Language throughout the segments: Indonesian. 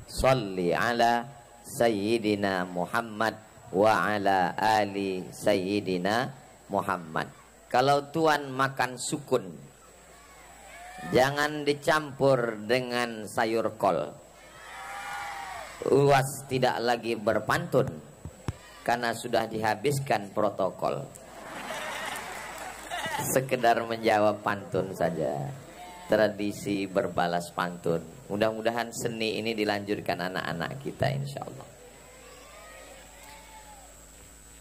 Sholli ala Sayyidina Muhammad wa ala ali Sayyidina Muhammad. Kalau tuan makan sukun, jangan dicampur dengan sayur kol. Uas tidak lagi berpantun karena sudah dihabiskan protokol. Sekedar menjawab pantun saja. Tradisi berbalas pantun. Mudah-mudahan seni ini dilanjutkan anak-anak kita insya Allah.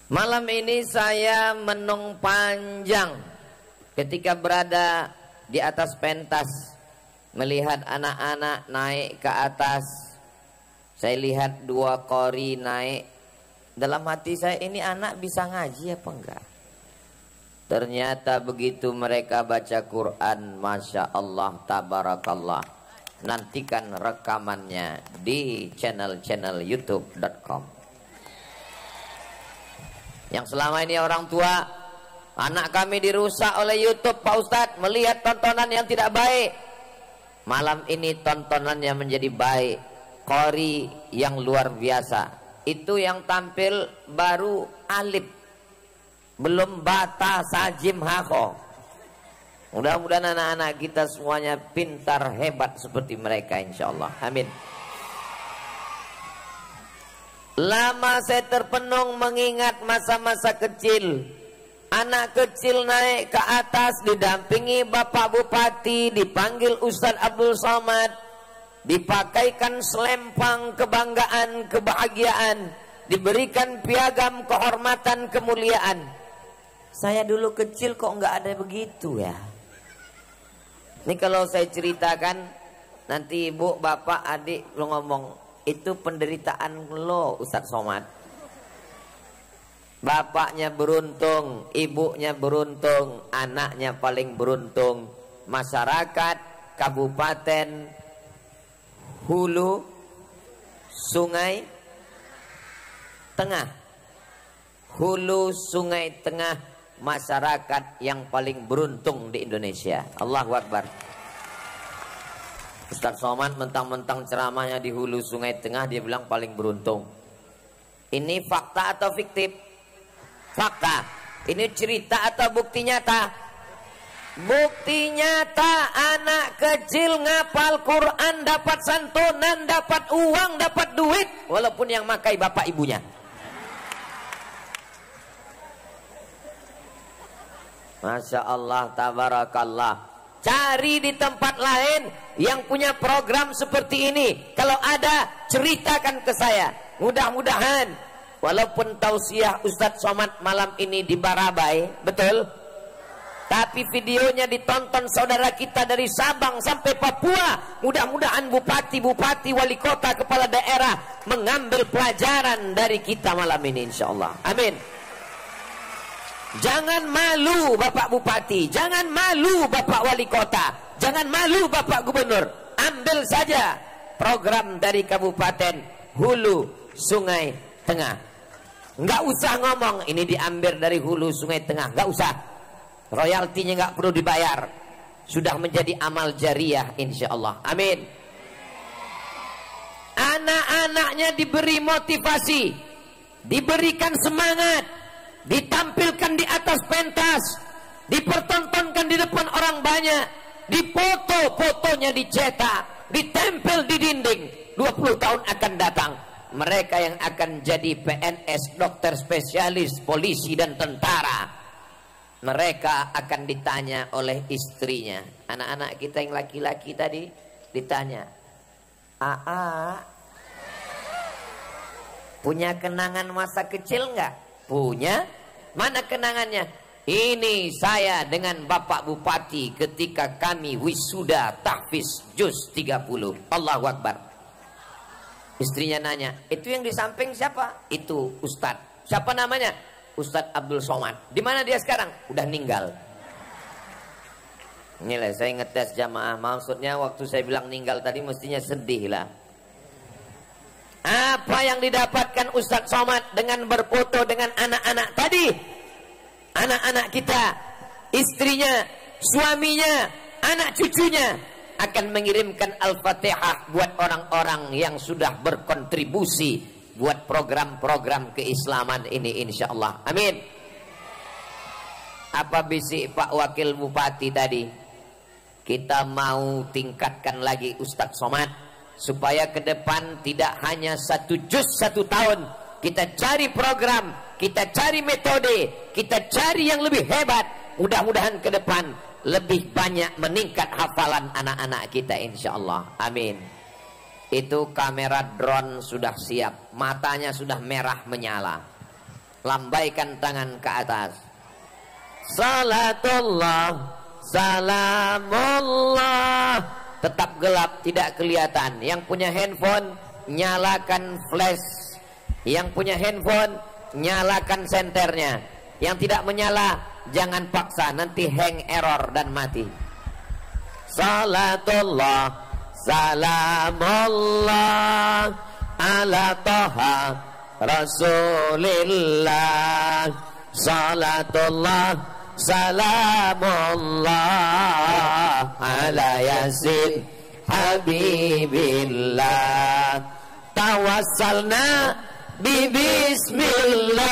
Malam ini saya menung panjang ketika berada di atas pentas, melihat anak-anak naik ke atas. Saya lihat dua qori naik. Dalam hati saya, ini anak bisa ngaji apa enggak? Ternyata begitu mereka baca Quran, Masya Allah, Tabarakallah. Nantikan rekamannya di channel youtube.com. Yang selama ini orang tua, anak kami dirusak oleh YouTube Pak Ustadz, melihat tontonan yang tidak baik. Malam ini tontonannya menjadi baik. Qori yang luar biasa. Itu yang tampil baru alif, belum bata sajim hako. Mudah-mudahan anak-anak kita semuanya pintar hebat seperti mereka insya Allah. Amin. Lama saya terpenung mengingat masa-masa kecil. Anak kecil naik ke atas didampingi Bapak Bupati, dipanggil Ustadz Abdul Somad, dipakaikan selempang kebanggaan, kebahagiaan, diberikan piagam kehormatan, kemuliaan. Saya dulu kecil kok nggak ada begitu ya. Ini kalau saya ceritakan, nanti ibu, bapak, adik lo ngomong, itu penderitaan lo Ustadz Somad. Bapaknya beruntung, ibunya beruntung, anaknya paling beruntung. Masyarakat Kabupaten Hulu Sungai Tengah, Hulu Sungai Tengah, masyarakat yang paling beruntung di Indonesia. Allahu Akbar. Ustadz Somad mentang-mentang ceramahnya di Hulu Sungai Tengah, dia bilang paling beruntung. Ini fakta atau fiktif? Fakta. Ini cerita atau bukti nyata? Bukti nyata. Anak kecil ngapal Quran, dapat santunan, dapat uang, dapat duit, walaupun yang makai bapak ibunya. Masya Allah, Tabarakallah. Cari di tempat lain yang punya program seperti ini. Kalau ada, ceritakan ke saya. Mudah-mudahan, walaupun tausiah Ustadz Somad malam ini di Barabai, betul? Tapi videonya ditonton saudara kita dari Sabang sampai Papua. Mudah-mudahan bupati-bupati, wali kota, kepala daerah mengambil pelajaran dari kita malam ini insya Allah. Amin. Jangan malu Bapak Bupati, jangan malu Bapak Wali Kota, jangan malu Bapak Gubernur. Ambil saja program dari Kabupaten Hulu Sungai Tengah. Nggak usah ngomong ini diambil dari Hulu Sungai Tengah, nggak usah. Royaltinya nggak perlu dibayar. Sudah menjadi amal jariah insya Allah. Amin. Anak-anaknya diberi motivasi, diberikan semangat, ditampilkan di atas pentas, dipertontonkan di depan orang banyak, dipoto, fotonya dicetak, ditempel di dinding. 20 tahun akan datang, mereka yang akan jadi PNS, dokter spesialis, polisi dan tentara, mereka akan ditanya oleh istrinya. Anak-anak kita yang laki-laki tadi ditanya, "Aa, punya kenangan masa kecil nggak?" Punya. Mana kenangannya? Ini saya dengan Bapak Bupati ketika kami wisuda tahfiz juz 30. Allahu Akbar. Istrinya nanya, itu yang di samping siapa? Itu Ustadz. Siapa namanya? Ustadz Abdul Somad. Di mana dia sekarang? Udah ninggal. Inilah saya ngetes jamaah. Maksudnya waktu saya bilang ninggal tadi mestinya sedih lah. Apa yang didapatkan Ustadz Somad dengan berfoto dengan anak-anak tadi? Anak-anak kita, istrinya, suaminya, anak cucunya. akan mengirimkan Al-Fatihah buat orang-orang yang sudah berkontribusi buat program-program keislaman ini insyaallah. Amin. Apa bisik Pak Wakil Bupati tadi? Kita mau tingkatkan lagi Ustadz Somad supaya ke depan tidak hanya 1 juz 1 tahun. Kita cari program, kita cari metode, kita cari yang lebih hebat. Mudah-mudahan ke depan lebih banyak meningkat hafalan anak-anak kita insyaallah. Amin. Itu kamera drone sudah siap, matanya sudah merah menyala. Lambaikan tangan ke atas. Salatullah, salamullah. Tetap gelap, tidak kelihatan. Yang punya handphone, nyalakan flash. Yang punya handphone, nyalakan senternya. Yang tidak menyala, jangan paksa, nanti hang, error dan mati. Salatullah, salamullah ala Taha Rasulillah. Salatullah, salamullah ala Yasin Habibillah. Tawassalna Bismillah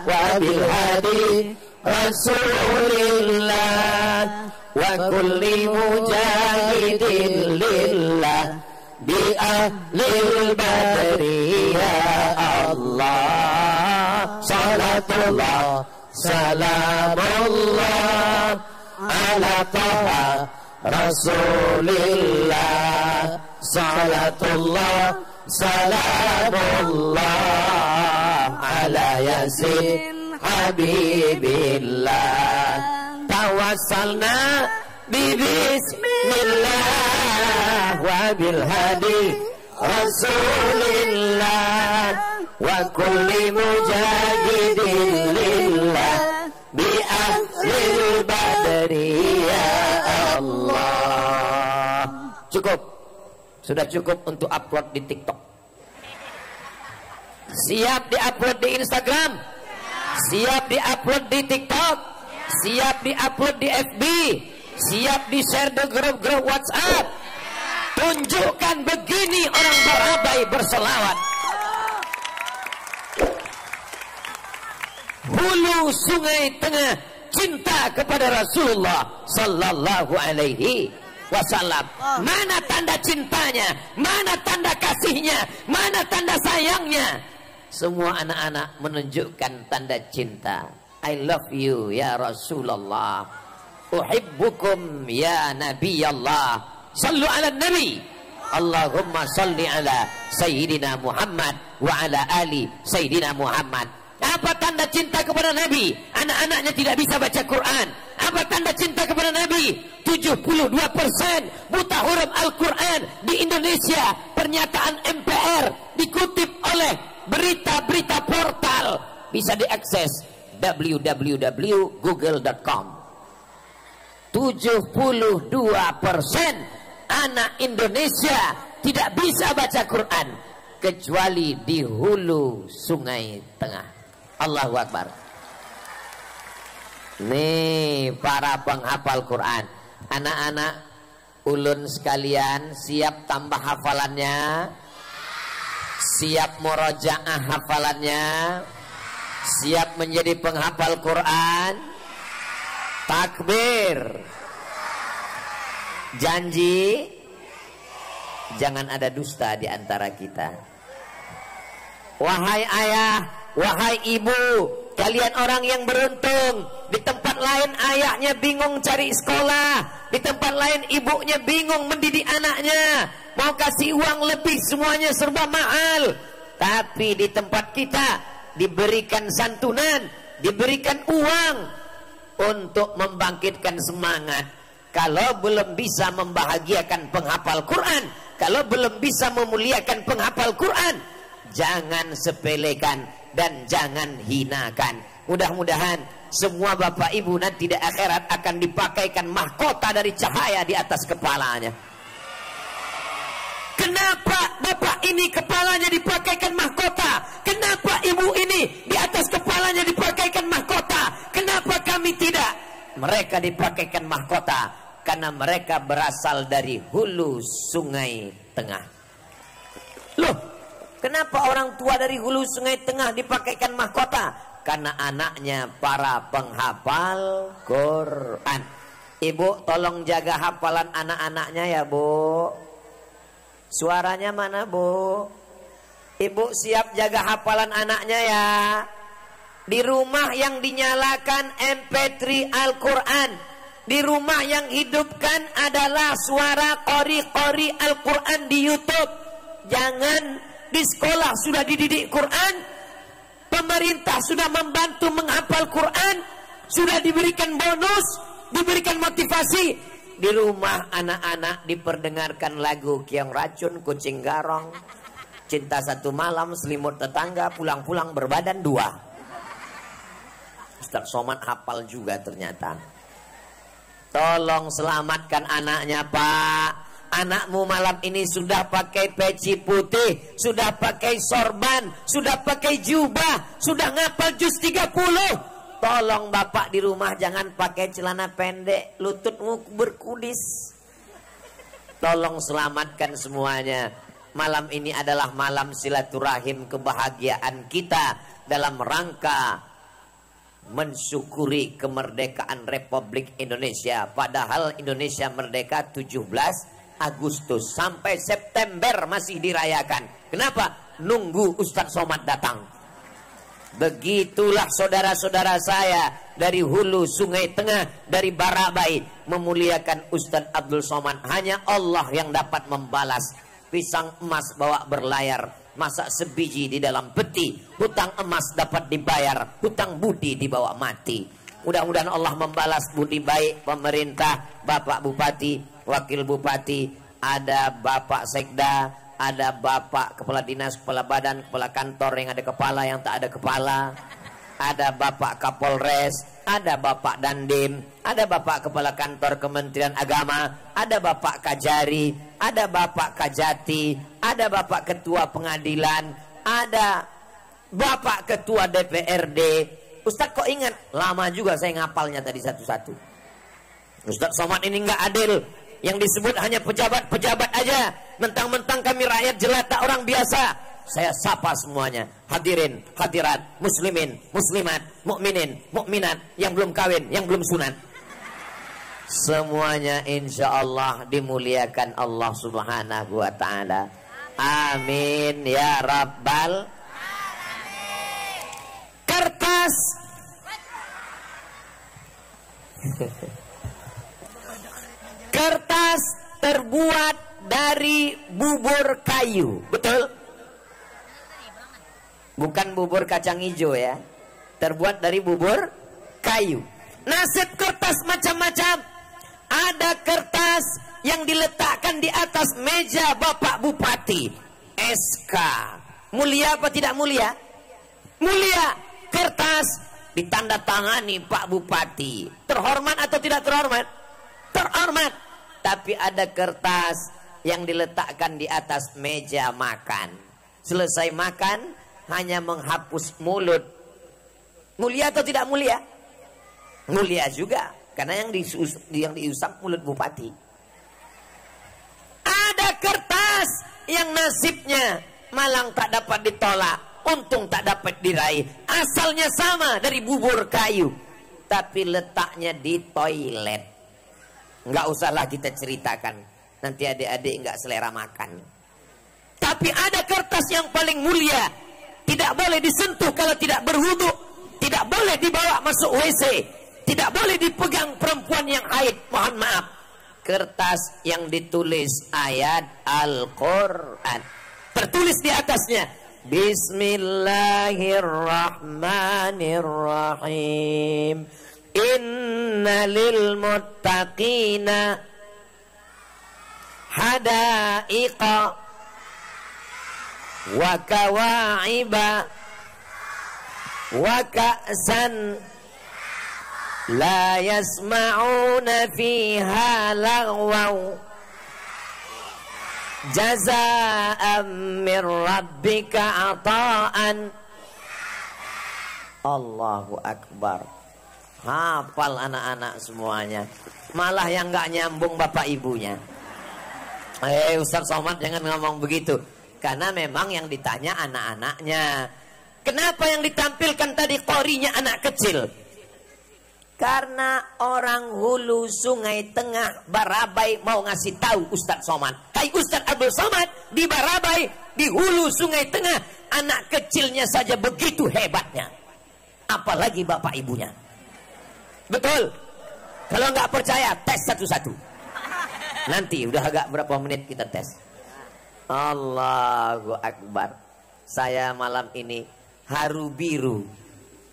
wa bil hadi Rasulillah wa kulli mujahidin lillah bi ahlil badri ya Allah. Salatullah, salamullah ala Taha Rasulillah. Salatullah, salamullah ala Yasin Habibillah. Tawassalna Bismillah wa bil hadi Rasulillah wa kulli mujahidin lillah bi ahlil badri ya Allah. Cukup. Sudah cukup untuk upload di TikTok. Siap di-upload di Instagram? Siap di-upload di TikTok? Siap di-upload di FB? Siap di-share di grup-grup WhatsApp? Tunjukkan begini orang berabai berselawat. Hulu sungai tengah cinta kepada Rasulullah sallallahu alaihi wasallam. Mana tanda cintanya? Mana tanda kasihnya? Mana tanda sayangnya? Semua anak-anak menunjukkan tanda cinta. I love you ya Rasulullah. Uhibbukum ya Nabi Allah. Sallu ala Nabi. Allahumma salli ala Sayyidina Muhammad wa ala ali Sayyidina Muhammad. Apa tanda cinta kepada Nabi? Anak-anaknya tidak bisa baca Quran. Apa tanda cinta kepada Nabi? 72% buta huruf Al-Quran di Indonesia. Pernyataan MPR dikutip oleh berita-berita portal. Bisa diakses www.google.com. 72% anak Indonesia tidak bisa baca Quran kecuali di hulu sungai tengah. Allahu Akbar. Nih para penghafal Quran, anak-anak ulun sekalian, siap tambah hafalannya, siap murojaah hafalannya, siap menjadi penghafal Quran. Takbir. Janji jangan ada dusta di antara kita. Wahai ayah, wahai ibu, kalian orang yang beruntung. Di tempat lain ayahnya bingung cari sekolah, di tempat lain ibunya bingung mendidik anaknya, mau kasih uang lebih semuanya serba mahal. Tapi di tempat kita diberikan santunan, diberikan uang untuk membangkitkan semangat. Kalau belum bisa membahagiakan penghafal Quran, kalau belum bisa memuliakan penghafal Quran, jangan sepelekan dan jangan hinakan. Mudah-mudahan semua bapak ibu nanti di akhirat akan dipakaikan mahkota dari cahaya di atas kepalanya. Kenapa bapak ini kepalanya dipakaikan mahkota? Kenapa ibu ini di atas kepalanya dipakaikan mahkota? Kenapa kami tidak? Mereka dipakaikan mahkota karena mereka berasal dari hulu sungai tengah. Loh, kenapa orang tua dari hulu sungai tengah dipakaikan mahkota? Karena anaknya para penghafal Quran. Ibu tolong jaga hafalan anak-anaknya ya Bu. Suaranya mana Bu? Ibu siap jaga hafalan anaknya ya. Di rumah yang dinyalakan MP3 Al-Quran, di rumah yang hidupkan adalah suara qori-qori Al-Quran di YouTube. Jangan di sekolah sudah dididik Quran, pemerintah sudah membantu menghafal Quran, sudah diberikan bonus, diberikan motivasi. Di rumah anak-anak diperdengarkan lagu Kiong Racun, Kucing Garong, Cinta Satu Malam, Selimut Tetangga, Pulang-pulang Berbadan Dua. Ustaz Somad hafal juga ternyata. Tolong selamatkan anaknya Pak. Anakmu malam ini sudah pakai peci putih, sudah pakai sorban, sudah pakai jubah, sudah ngapal juz 30. Tolong bapak di rumah jangan pakai celana pendek, lututmu berkudis. Tolong selamatkan semuanya. Malam ini adalah malam silaturahim kebahagiaan kita dalam rangka mensyukuri kemerdekaan Republik Indonesia. Padahal Indonesia merdeka 17 Agustus sampai September masih dirayakan. Kenapa? Nunggu Ustadz Somad datang. Begitulah saudara-saudara saya dari hulu sungai tengah, dari Barabai, memuliakan Ustadz Abdul Somad. Hanya Allah yang dapat membalas. Pisang emas bawa berlayar, masak sebiji di dalam peti. Hutang emas dapat dibayar, hutang budi dibawa mati. Mudah-mudahan Allah membalas budi baik pemerintah, Bapak Bupati, Wakil Bupati, ada Bapak Sekda, ada Bapak Kepala Dinas, Kepala Badan, Kepala Kantor yang ada kepala, yang tak ada kepala, ada Bapak Kapolres, ada Bapak Dandim, ada Bapak Kepala Kantor Kementerian Agama, ada Bapak Kajari, ada Bapak Kajati, ada Bapak Ketua Pengadilan, ada Bapak Ketua DPRD. Ustadz kok ingat? Lama juga saya ngapalnya tadi satu-satu. Ustadz Somad ini nggak adil. Yang disebut hanya pejabat-pejabat aja. Mentang-mentang kami rakyat jelata orang biasa. Saya sapa semuanya. Hadirin, hadirat, muslimin, muslimat, mukminin, mukminat, yang belum kawin, yang belum sunat. Semuanya insya Allah dimuliakan Allah Subhanahu wa ta'ala. Amin ya Rabbal. Kertas kertas terbuat dari bubur kayu, betul? Bukan bubur kacang hijau ya. Terbuat dari bubur kayu. Nasib kertas macam-macam. Ada kertas yang diletakkan di atas meja Bapak Bupati. SK. Mulia apa tidak mulia? Mulia. Kertas ditandatangani Pak Bupati. Terhormat atau tidak terhormat? Terhormat. Tapi ada kertas yang diletakkan di atas meja makan. Selesai makan hanya menghapus mulut. Mulia atau tidak mulia? Mulia juga, karena yang diusap mulut bupati. Ada kertas yang nasibnya malang tak dapat ditolak, untung tak dapat diraih. Asalnya sama dari bubur kayu, tapi letaknya di toilet. Nggak usahlah kita ceritakan, nanti adik-adik nggak selera makan. Tapi ada kertas yang paling mulia, tidak boleh disentuh kalau tidak berwudu, tidak boleh dibawa masuk WC, tidak boleh dipegang perempuan yang haid. Mohon maaf, kertas yang ditulis ayat Al-Quran, tertulis di atasnya Bismillahirrahmanirrahim. Inna lil muttaqina hadaiqa wa kawa'iba wa ka'san la yasma'una fiha lagwaw jazaa'an min rabbika ata'an. Allahu Akbar. Hafal anak-anak semuanya. Malah yang nggak nyambung bapak ibunya. Ustaz Somad jangan ngomong begitu. Karena memang yang ditanya anak-anaknya. Kenapa yang ditampilkan tadi qorinya anak kecil? Karena orang hulu Sungai Tengah Barabai mau ngasih tahu Ustaz Somad. Kayak Ustaz Abdul Somad di Barabai, di hulu Sungai Tengah, anak kecilnya saja begitu hebatnya. Apalagi bapak ibunya. Betul? Kalau nggak percaya, tes satu-satu. Nanti udah agak berapa menit kita tes. Allahu Akbar. Saya malam ini haru biru,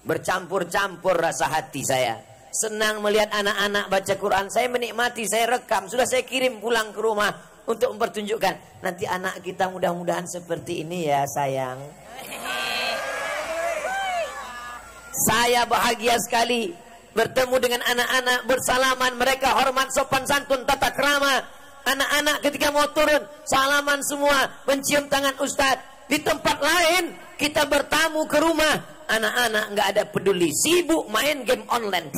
bercampur-campur rasa hati saya. Senang melihat anak-anak baca Quran. Saya menikmati, saya rekam. Sudah saya kirim pulang ke rumah untuk mempertunjukkan. Nanti anak kita mudah-mudahan seperti ini ya sayang. Saya bahagia sekali bertemu dengan anak-anak, bersalaman, mereka hormat, sopan santun, tata krama. Anak-anak ketika mau turun, salaman semua, mencium tangan Ustadz. Di tempat lain, kita bertamu ke rumah, anak-anak nggak ada peduli, sibuk main game online.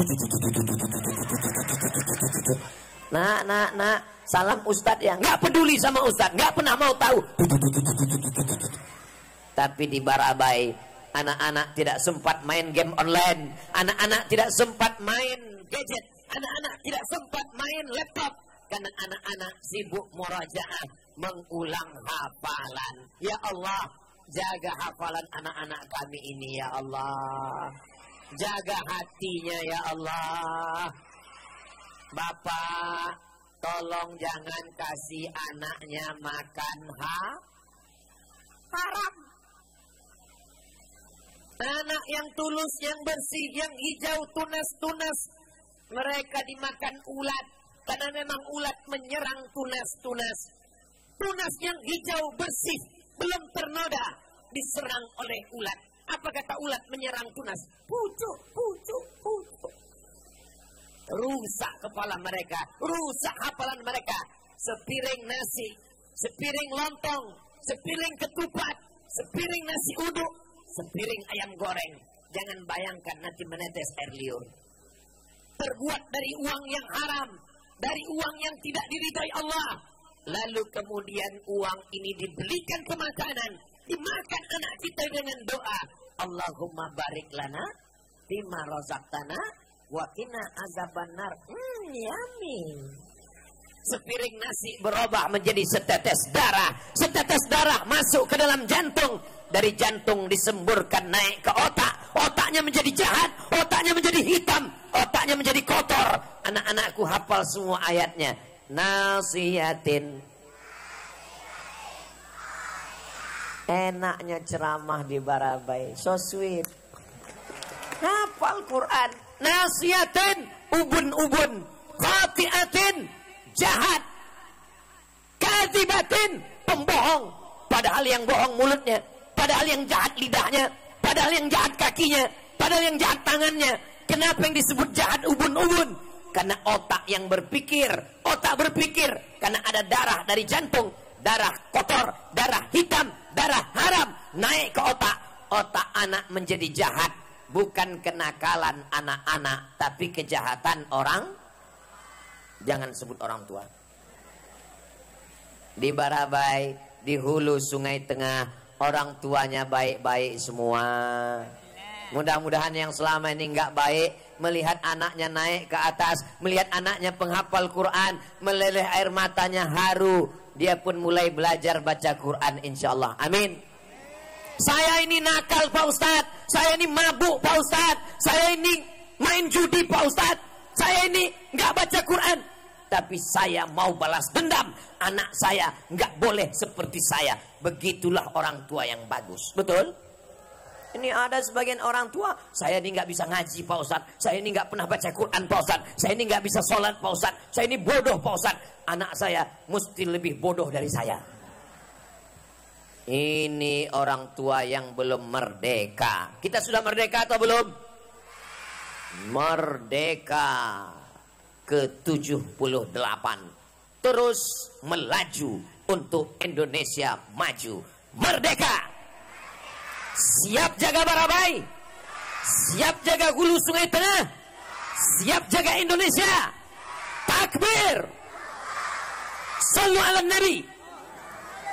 Nak, salam Ustadz ya, nggak peduli sama Ustadz, nggak pernah mau tahu. Tapi di Barabai, anak-anak tidak sempat main game online. Anak-anak tidak sempat main gadget. Anak-anak tidak sempat main laptop. Karena anak-anak sibuk murajaah, mengulang hafalan. Ya Allah, jaga hafalan anak-anak kami ini ya Allah. Jaga hatinya ya Allah. Bapak, tolong jangan kasih anaknya makan haram. Anak yang tulus, yang bersih, yang hijau, tunas-tunas, mereka dimakan ulat. Karena memang ulat menyerang tunas-tunas. Tunas yang hijau, bersih, belum ternoda, diserang oleh ulat. Apa kata ulat menyerang tunas? Pucuk, pucuk, pucuk. Rusak kepala mereka, rusak hafalan mereka. Sepiring nasi, sepiring lontong, sepiring ketupat, sepiring nasi uduk, sepiring ayam goreng. Jangan bayangkan nanti menetes air liur. Terbuat dari uang yang haram, dari uang yang tidak diridhai Allah. Lalu kemudian uang ini dibelikan ke makanan, dimakan anak kita dengan doa. Allahumma barik lana bima razaqtana wa qina azabannar. Yummy. Sepiring nasi berubah menjadi setetes darah. Setetes darah masuk ke dalam jantung. Dari jantung disemburkan naik ke otak. Otaknya menjadi jahat. Otaknya menjadi hitam. Otaknya menjadi kotor. Anak-anakku hafal semua ayatnya. Nasihatin. Enaknya ceramah di Barabai. So sweet. Hafal Quran. Nasihatin. Ubun-ubun. Khati'atin. Jahat. Kadzibatin. Pembohong. Padahal yang bohong mulutnya. Padahal yang jahat lidahnya. Padahal yang jahat kakinya. Padahal yang jahat tangannya. Kenapa yang disebut jahat ubun-ubun? Karena otak yang berpikir. Otak berpikir. Karena ada darah dari jantung. Darah kotor. Darah hitam. Darah haram. Naik ke otak. Otak anak menjadi jahat. Bukan kenakalan anak-anak. Tapi kejahatan orang. Jangan sebut orang tua. Di Barabai, di hulu Sungai Tengah, orang tuanya baik-baik semua. Mudah-mudahan yang selama ini nggak baik, melihat anaknya naik ke atas, melihat anaknya penghafal Quran, meleleh air matanya haru. Dia pun mulai belajar baca Quran insya Allah. Amin. Saya ini nakal Pak Ustadz. Saya ini mabuk Pak Ustadz. Saya ini main judi Pak Ustadz. Saya ini nggak baca Quran. Tapi saya mau balas dendam. Anak saya nggak boleh seperti saya. Begitulah orang tua yang bagus. Betul? Ini ada sebagian orang tua. Saya ini nggak bisa ngaji Pak Ustadz. Saya ini nggak pernah baca Quran Pak Ustadz. Saya ini nggak bisa sholat Pak Ustadz. Saya ini bodoh Pak Ustadz. Anak saya mesti lebih bodoh dari saya. Ini orang tua yang belum merdeka. Kita sudah merdeka atau belum? Merdeka ke-78. Terus melaju untuk Indonesia maju. Merdeka. Siap jaga Barabai. Siap jaga hulu Sungai Tengah. Siap jaga Indonesia? Takbir. Sallu ala Nabi.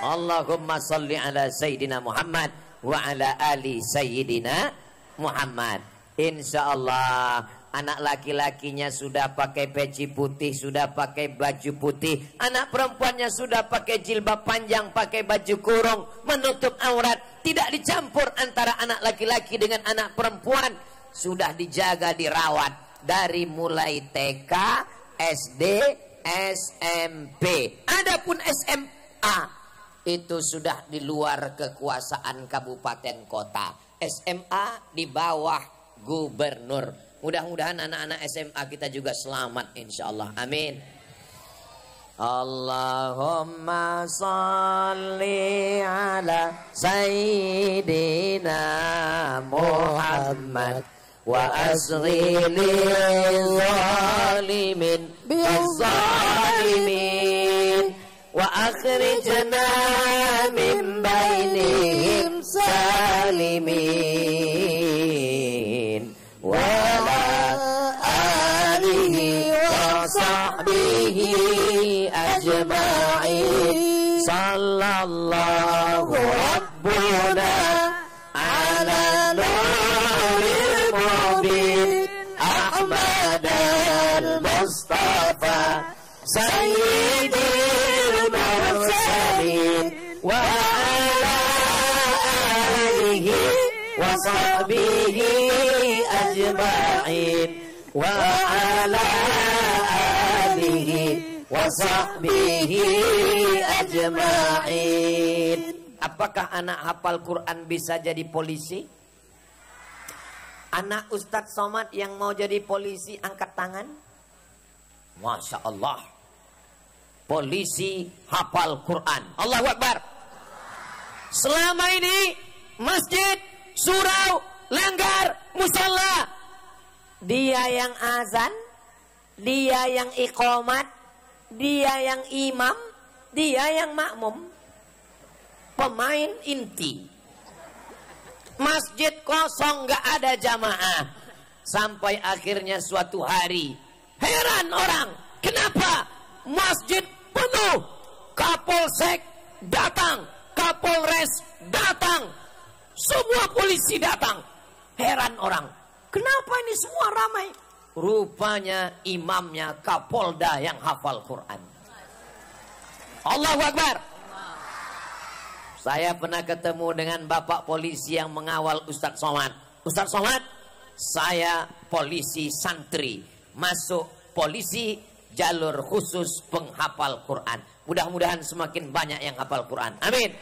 Allahumma salli ala Sayyidina Muhammad wa ala ali Sayyidina Muhammad. Insyaallah anak laki-lakinya sudah pakai peci putih, sudah pakai baju putih. Anak perempuannya sudah pakai jilbab panjang, pakai baju kurung, menutup aurat. Tidak dicampur antara anak laki-laki dengan anak perempuan. Sudah dijaga, dirawat. Dari mulai TK, SD, SMP. Adapun SMA, itu sudah di luar kekuasaan kabupaten kota. SMA di bawah gubernur. Mudah-mudahan anak-anak SMA kita juga selamat insyaallah. Amin. Allahumma salli ala Sayyidina Muhammad wa asri lil zalimin bizzalimin wa akhrijna min bainihim salimin wa alihi wa sahbihi ajma'in sallallahu rabbuna ala nuril mubin Ahmad al-Mustafa Sayyidil Mursalin wa ala alihi wa sahbihi ajma'in wa ala alihi wa sahbihi ajma'in. Apakah anak hafal Quran bisa jadi polisi? Anak Ustadz Somad yang mau jadi polisi angkat tangan. Masya Allah. Polisi hafal Quran. Allahu Akbar. Selama ini masjid, surau, langgar, musalla, dia yang azan, dia yang iqamat, dia yang imam, dia yang makmum. Pemain inti. Masjid kosong, gak ada jamaah. Sampai akhirnya suatu hari, heran orang, kenapa masjid penuh? Kapolsek datang, Kapolres datang, semua polisi datang. Heran orang, kenapa ini semua ramai? Rupanya imamnya Kapolda yang hafal Quran. Allahu Akbar. Saya pernah ketemu dengan bapak polisi yang mengawal Ustadz Somad. Ustadz Somad, saya polisi santri, masuk polisi jalur khusus penghafal Quran. Mudah-mudahan semakin banyak yang hafal Quran. Amin.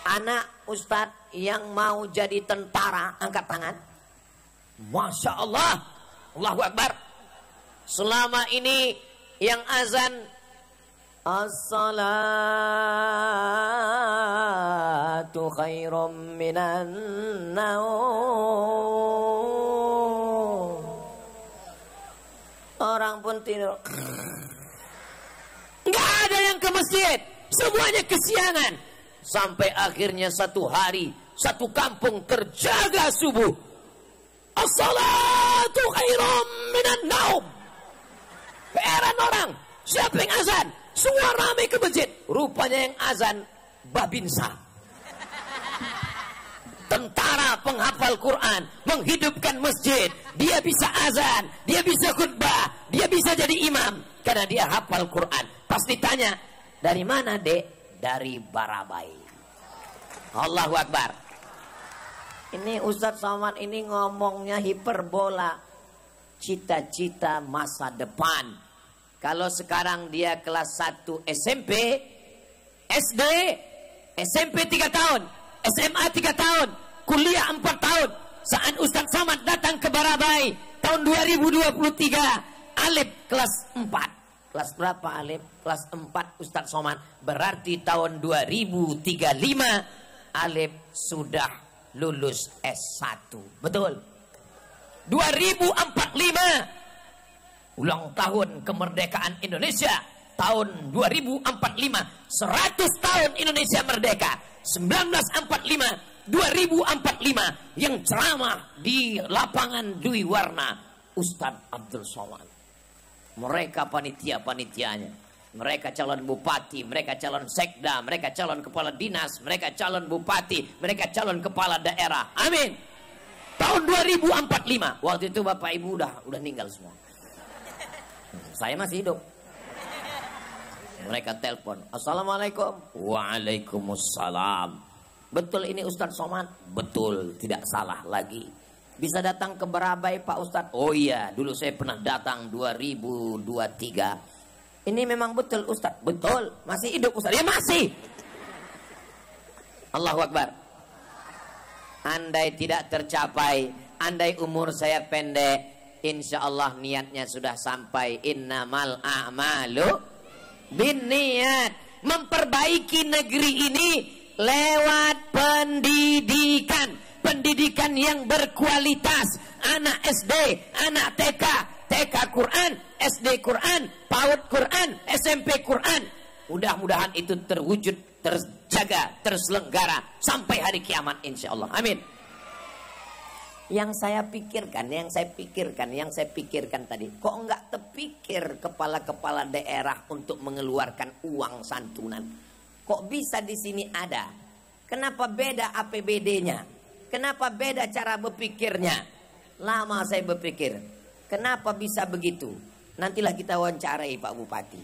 Anak Ustadz yang mau jadi tentara, angkat tangan. Masya Allah. Allahu Akbar. Selama ini yang azan as-salatu khairum minan naum. Orang pun tidur. Nggak ada yang ke masjid, semuanya kesiangan. Sampai akhirnya satu hari, satu kampung terjaga subuh. As-salatu khairum minan naum. Heran orang, siapa yang azan? Semua ramai ke masjid. Rupanya yang azan Babinsa. Tentara penghafal Quran, menghidupkan masjid. Dia bisa azan, dia bisa khutbah, dia bisa jadi imam. Karena dia hafal Quran. Pas ditanya, dari mana dek? Dari Barabai. Allahu Akbar. Ini Ustadz Somad ini ngomongnya hiperbola. Cita-cita masa depan. Kalau sekarang dia kelas 1 SMP, SD, SMP 3 tahun, SMA 3 tahun, kuliah 4 tahun. Saat Ustadz Somad datang ke Barabai tahun 2023, Alif kelas 4. Kelas berapa Alif? Kelas 4 Ustadz Somad. Berarti tahun 2035 Alif sudah lulus S1. Betul? 2045 ulang tahun kemerdekaan Indonesia. Tahun 2045 100 tahun Indonesia merdeka. 1945 2045 yang ceramah di lapangan Dwi Warna Ustadz Abdul Somad. Mereka panitia-panitianya. Mereka calon bupati, mereka calon sekda, mereka calon kepala dinas, mereka calon bupati, mereka calon kepala daerah. Amin. Tahun 2045. Waktu itu Bapak Ibu udah meninggal semua. Saya masih hidup. Mereka telepon. Assalamualaikum. Waalaikumsalam. Betul ini Ustadz Somad? Betul, tidak salah lagi. Bisa datang ke Barabai Pak Ustadz? Oh iya, dulu saya pernah datang 2023. Ini memang betul Ustadz? Betul. Masih hidup Ustadz? Ya masih. Allahu Akbar. Andai tidak tercapai, andai umur saya pendek, insya Allah niatnya sudah sampai. Innamal a'malu binniyat. Memperbaiki negeri ini lewat pendidikan. Pendidikan yang berkualitas. Anak SD, anak TK, TK Quran, SD Quran, PAUD Quran, SMP Quran. Mudah-mudahan itu terwujud, terjaga, terselenggara sampai hari kiamat insya Allah. Amin. Yang saya pikirkan tadi, kok enggak terpikir kepala-kepala daerah untuk mengeluarkan uang santunan? Kok bisa di sini ada? Kenapa beda APBD-nya? Kenapa beda cara berpikirnya? Lama saya berpikir, kenapa bisa begitu? Nantilah kita wawancarai Pak Bupati.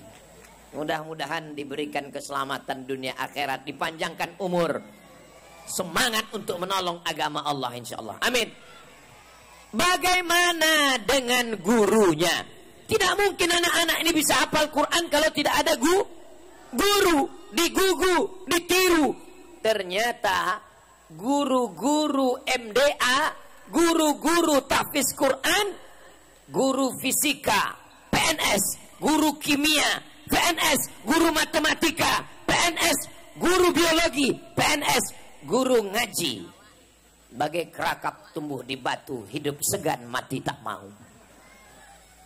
Mudah-mudahan diberikan keselamatan dunia akhirat, dipanjangkan umur, semangat untuk menolong agama Allah insya Allah. Amin. Bagaimana dengan gurunya? Tidak mungkin anak-anak ini bisa hafal Quran kalau tidak ada guru. Digugu, ditiru. Ternyata guru-guru MDA, guru-guru tahfiz Quran, guru fisika, PNS, guru kimia, PNS, guru matematika, PNS, guru biologi, PNS, guru ngaji. Bagai kerakap tumbuh di batu, hidup segan mati tak mau.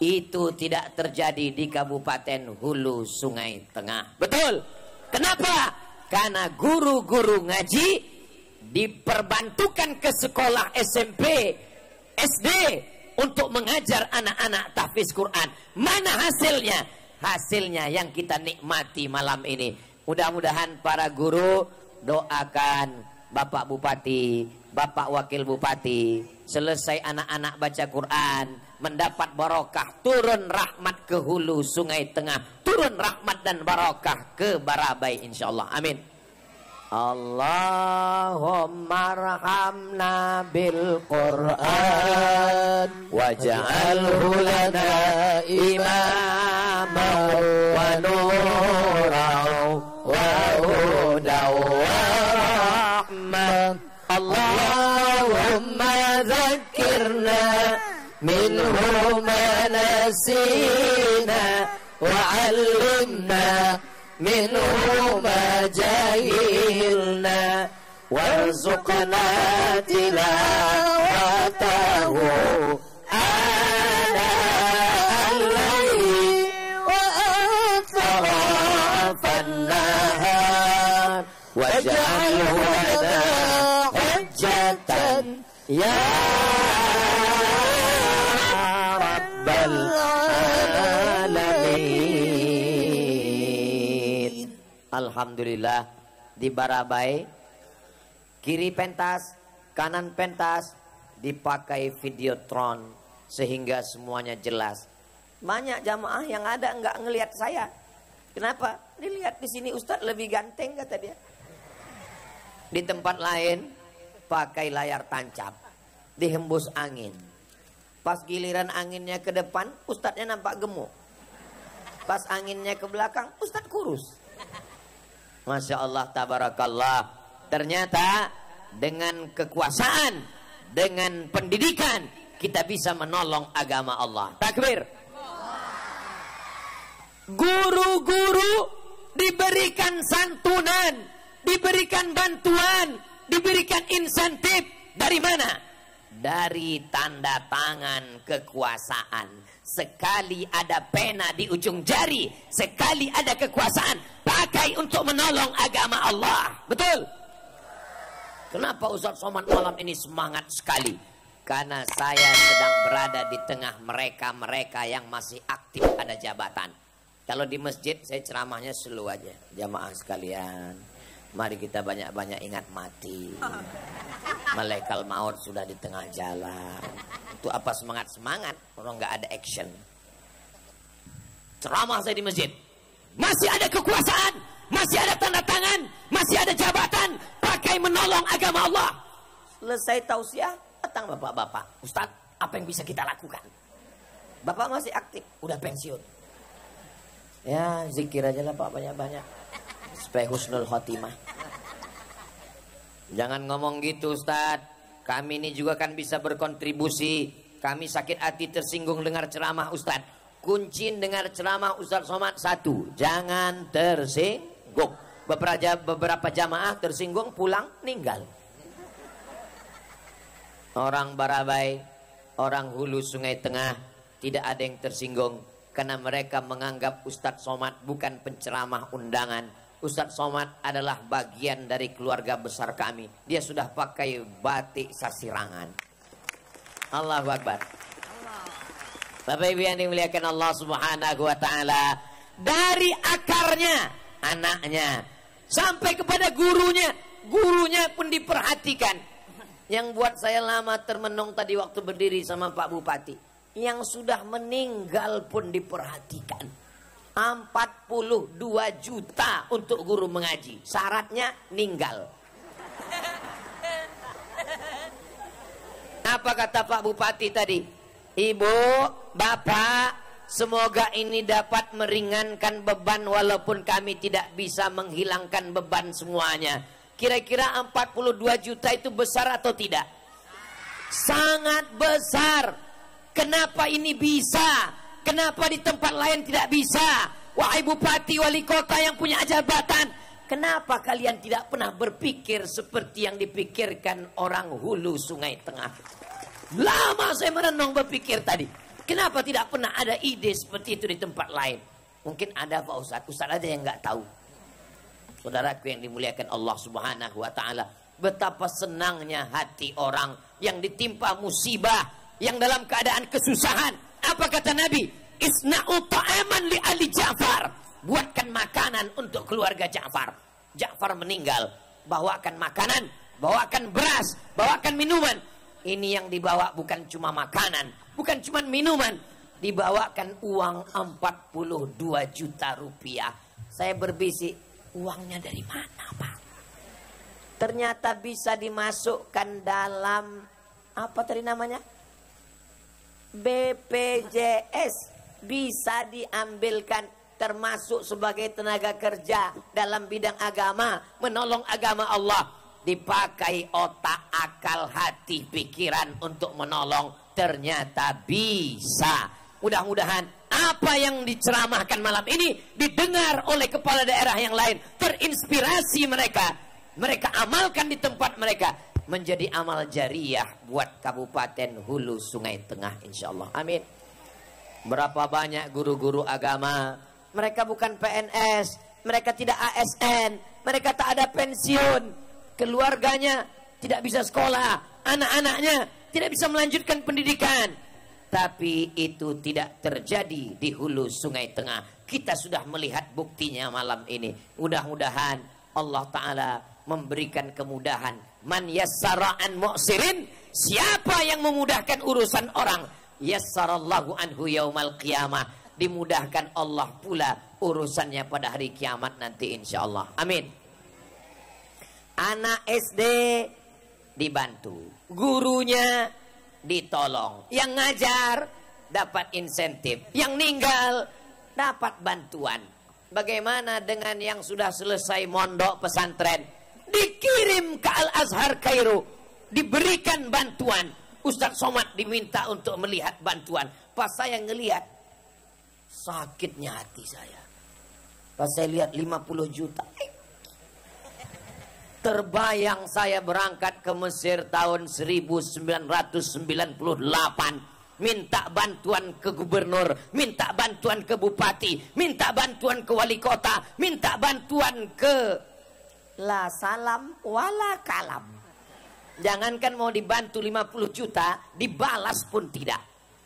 Itu tidak terjadi di Kabupaten Hulu Sungai Tengah. Betul. Kenapa? Karena guru-guru ngaji diperbantukan ke sekolah SMP, SD untuk mengajar anak-anak tahfiz Quran. Mana hasilnya? Hasilnya yang kita nikmati malam ini. Mudah-mudahan para guru doakan Bapak Bupati, Bapak Wakil Bupati, selesai anak-anak baca Quran, mendapat barokah, turun rahmat ke Hulu Sungai Tengah, turun rahmat dan barokah ke Barabai insyaallah. Amin. Allahumma arhamna bil Qur'an waj'alhu lana imaman wa nuran wa hudan wa rahmah. Allahumma dhakkirna minhu ma nasina wa 'allimna minhu ma jahilna warzuqna tilawatahu ana al-layli wa atrafan nahar waj'alhu lana hujjatan ya rabbal alamin. Alhamdulillah di Barabai kiri pentas, kanan pentas dipakai videotron sehingga semuanya jelas. Banyak jamaah yang ada enggak ngelihat saya. Kenapa? Dilihat di sini Ustadz lebih ganteng kata dia. Di tempat lain pakai layar tancap, dihembus angin. Pas giliran anginnya ke depan, Ustadznya nampak gemuk. Pas anginnya ke belakang, Ustadz kurus. Masya Allah, tabarakallah. Ternyata dengan kekuasaan, dengan pendidikan, kita bisa menolong agama Allah. Takbir. Guru-guru diberikan santunan, diberikan bantuan, diberikan insentif. Dari mana? Dari tanda tangan kekuasaan. Sekali ada pena di ujung jari, sekali ada kekuasaan, pakai untuk menolong agama Allah. Betul? Kenapa Ustadz Somad malam ini semangat sekali? Karena saya sedang berada di tengah mereka yang masih aktif ada jabatan. Kalau di masjid saya ceramahnya slow aja. Jamaah sekalian, mari kita banyak-banyak ingat mati. Malaikat maut sudah di tengah jalan. Itu apa semangat-semangat kalau nggak ada action. Ceramah saya di masjid. Masih ada kekuasaan, masih ada tanda tangan, masih ada jabatan, pakai menolong agama Allah. Selesai tausiah, datang bapak-bapak. Ustadz, apa yang bisa kita lakukan? Bapak masih aktif, udah pensiun. Ya, zikir aja lah Pak, banyak-banyak. Supaya husnul khotimah. Jangan ngomong gitu Ustadz. Kami ini juga kan bisa berkontribusi. Kami sakit hati tersinggung dengar ceramah Ustadz. Kunci dengar ceramah Ustadz Somad satu, jangan tersinggung. Beberapa jamaah tersinggung pulang ninggal. Orang Barabai, orang Hulu Sungai Tengah tidak ada yang tersinggung karena mereka menganggap Ustadz Somad bukan penceramah undangan. Ustadz Somad adalah bagian dari keluarga besar kami. Dia sudah pakai batik sasirangan. Allahu Akbar. Bapak Ibu yang dimuliakan Allah Subhanahu wa taala, dari akarnya anaknya sampai kepada gurunya pun diperhatikan. Yang buat saya lama termenung tadi waktu berdiri sama Pak Bupati, yang sudah meninggal pun diperhatikan. 42 juta untuk guru mengaji, syaratnya ninggal. Apa kata Pak Bupati tadi? Ibu, Bapak, semoga ini dapat meringankan beban walaupun kami tidak bisa menghilangkan beban semuanya. Kira-kira 42 juta itu besar atau tidak? Sangat besar. Kenapa ini bisa? Kenapa di tempat lain tidak bisa? Wahai Bupati, Wali Kota yang punya jabatan, kenapa kalian tidak pernah berpikir seperti yang dipikirkan orang Hulu Sungai Tengah? Lama saya merenung berpikir tadi. Kenapa tidak pernah ada ide seperti itu di tempat lain? Mungkin ada Pak Ustadz. Ustadz aja yang nggak tahu. Saudaraku yang dimuliakan Allah Subhanahu wa taala, betapa senangnya hati orang yang ditimpa musibah, yang dalam keadaan kesusahan. Apa kata Nabi? Isna'u ta'aman li ali Ja'far. Buatkan makanan untuk keluarga Ja'far. Ja'far meninggal, bawakan makanan, bawakan beras, bawakan minuman. Ini yang dibawa bukan cuma makanan, bukan cuma minuman, dibawakan uang 42 juta rupiah. Saya berbisik, uangnya dari mana Pak? Ternyata bisa dimasukkan dalam apa tadi namanya? BPJS, bisa diambilkan termasuk sebagai tenaga kerja dalam bidang agama, menolong agama Allah. Dipakai otak, akal, hati, pikiran untuk menolong, ternyata bisa. Mudah-mudahan apa yang diceramahkan malam ini didengar oleh kepala daerah yang lain, terinspirasi mereka amalkan di tempat mereka, menjadi amal jariah buat Kabupaten Hulu Sungai Tengah, insyaallah. Amin. Berapa banyak guru-guru agama, mereka bukan PNS, mereka tidak ASN, mereka tak ada pensiun, keluarganya tidak bisa sekolah, anak-anaknya tidak bisa melanjutkan pendidikan. Tapi itu tidak terjadi di Hulu Sungai Tengah. Kita sudah melihat buktinya malam ini. Mudah-mudahan Allah Ta'ala memberikan kemudahan. Man yassara an mu'sirin, siapa yang memudahkan urusan orang, yassarallahu anhu yaumal qiyamah, dimudahkan Allah pula urusannya pada hari kiamat nanti insyaallah. Amin. Anak SD dibantu, gurunya ditolong, yang ngajar dapat insentif, yang ninggal dapat bantuan. Bagaimana dengan yang sudah selesai mondok pesantren, dikirim ke Al-Azhar Kairo, diberikan bantuan. Ustadz Somad diminta untuk melihat bantuan. Pas saya ngelihat, sakitnya hati saya. Pas saya lihat 50 juta, terbayang saya berangkat ke Mesir tahun 1998, minta bantuan ke gubernur, minta bantuan ke bupati, minta bantuan ke wali kota, minta bantuan ke la salam wala kalam. Jangankan mau dibantu 50 juta, dibalas pun tidak.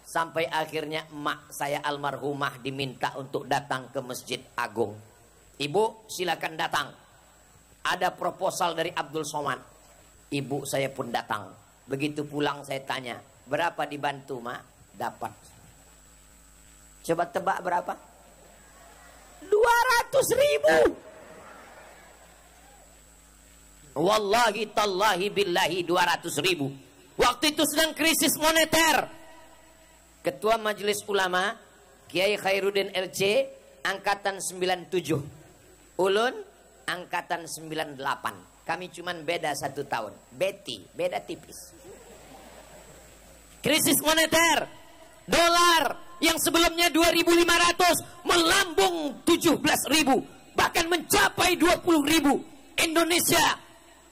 Sampai akhirnya emak saya almarhumah diminta untuk datang ke Masjid Agung. Ibu silakan datang. Ada proposal dari Abdul Somad. Ibu saya pun datang. Begitu pulang saya tanya, berapa dibantu mak? Dapat. Coba tebak berapa? 200.000. Wallahi tallahi billahi 200.000. Waktu itu sedang krisis moneter. Ketua Majelis Ulama Kiai Khairuddin LC angkatan 97. Ulun angkatan 98. Kami cuman beda 1 tahun. Beda tipis. Krisis moneter. Dolar yang sebelumnya 2.500 melambung 17.000, bahkan mencapai 20.000. Indonesia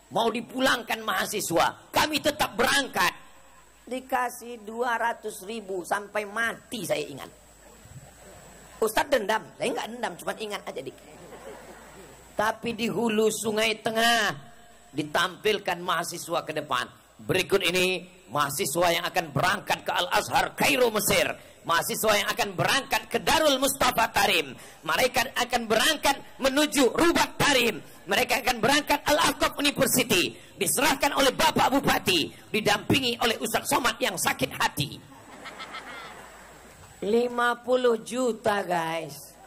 mau dipulangkan mahasiswa, kami tetap berangkat. Dikasih 200.000 sampai mati saya ingat. Ustadz dendam, saya nggak dendam, cuma ingat aja dik. Tapi di hulu Sungai Tengah ditampilkan mahasiswa ke depan. Berikut ini mahasiswa yang akan berangkat ke Al-Azhar Kairo Mesir, mahasiswa yang akan berangkat ke Darul Mustafa Tarim, mereka akan berangkat menuju Rubat Tarim, mereka akan berangkat Al-Aqab University, diserahkan oleh Bapak Bupati, didampingi oleh Ustadz Somad yang sakit hati. 50 juta guys.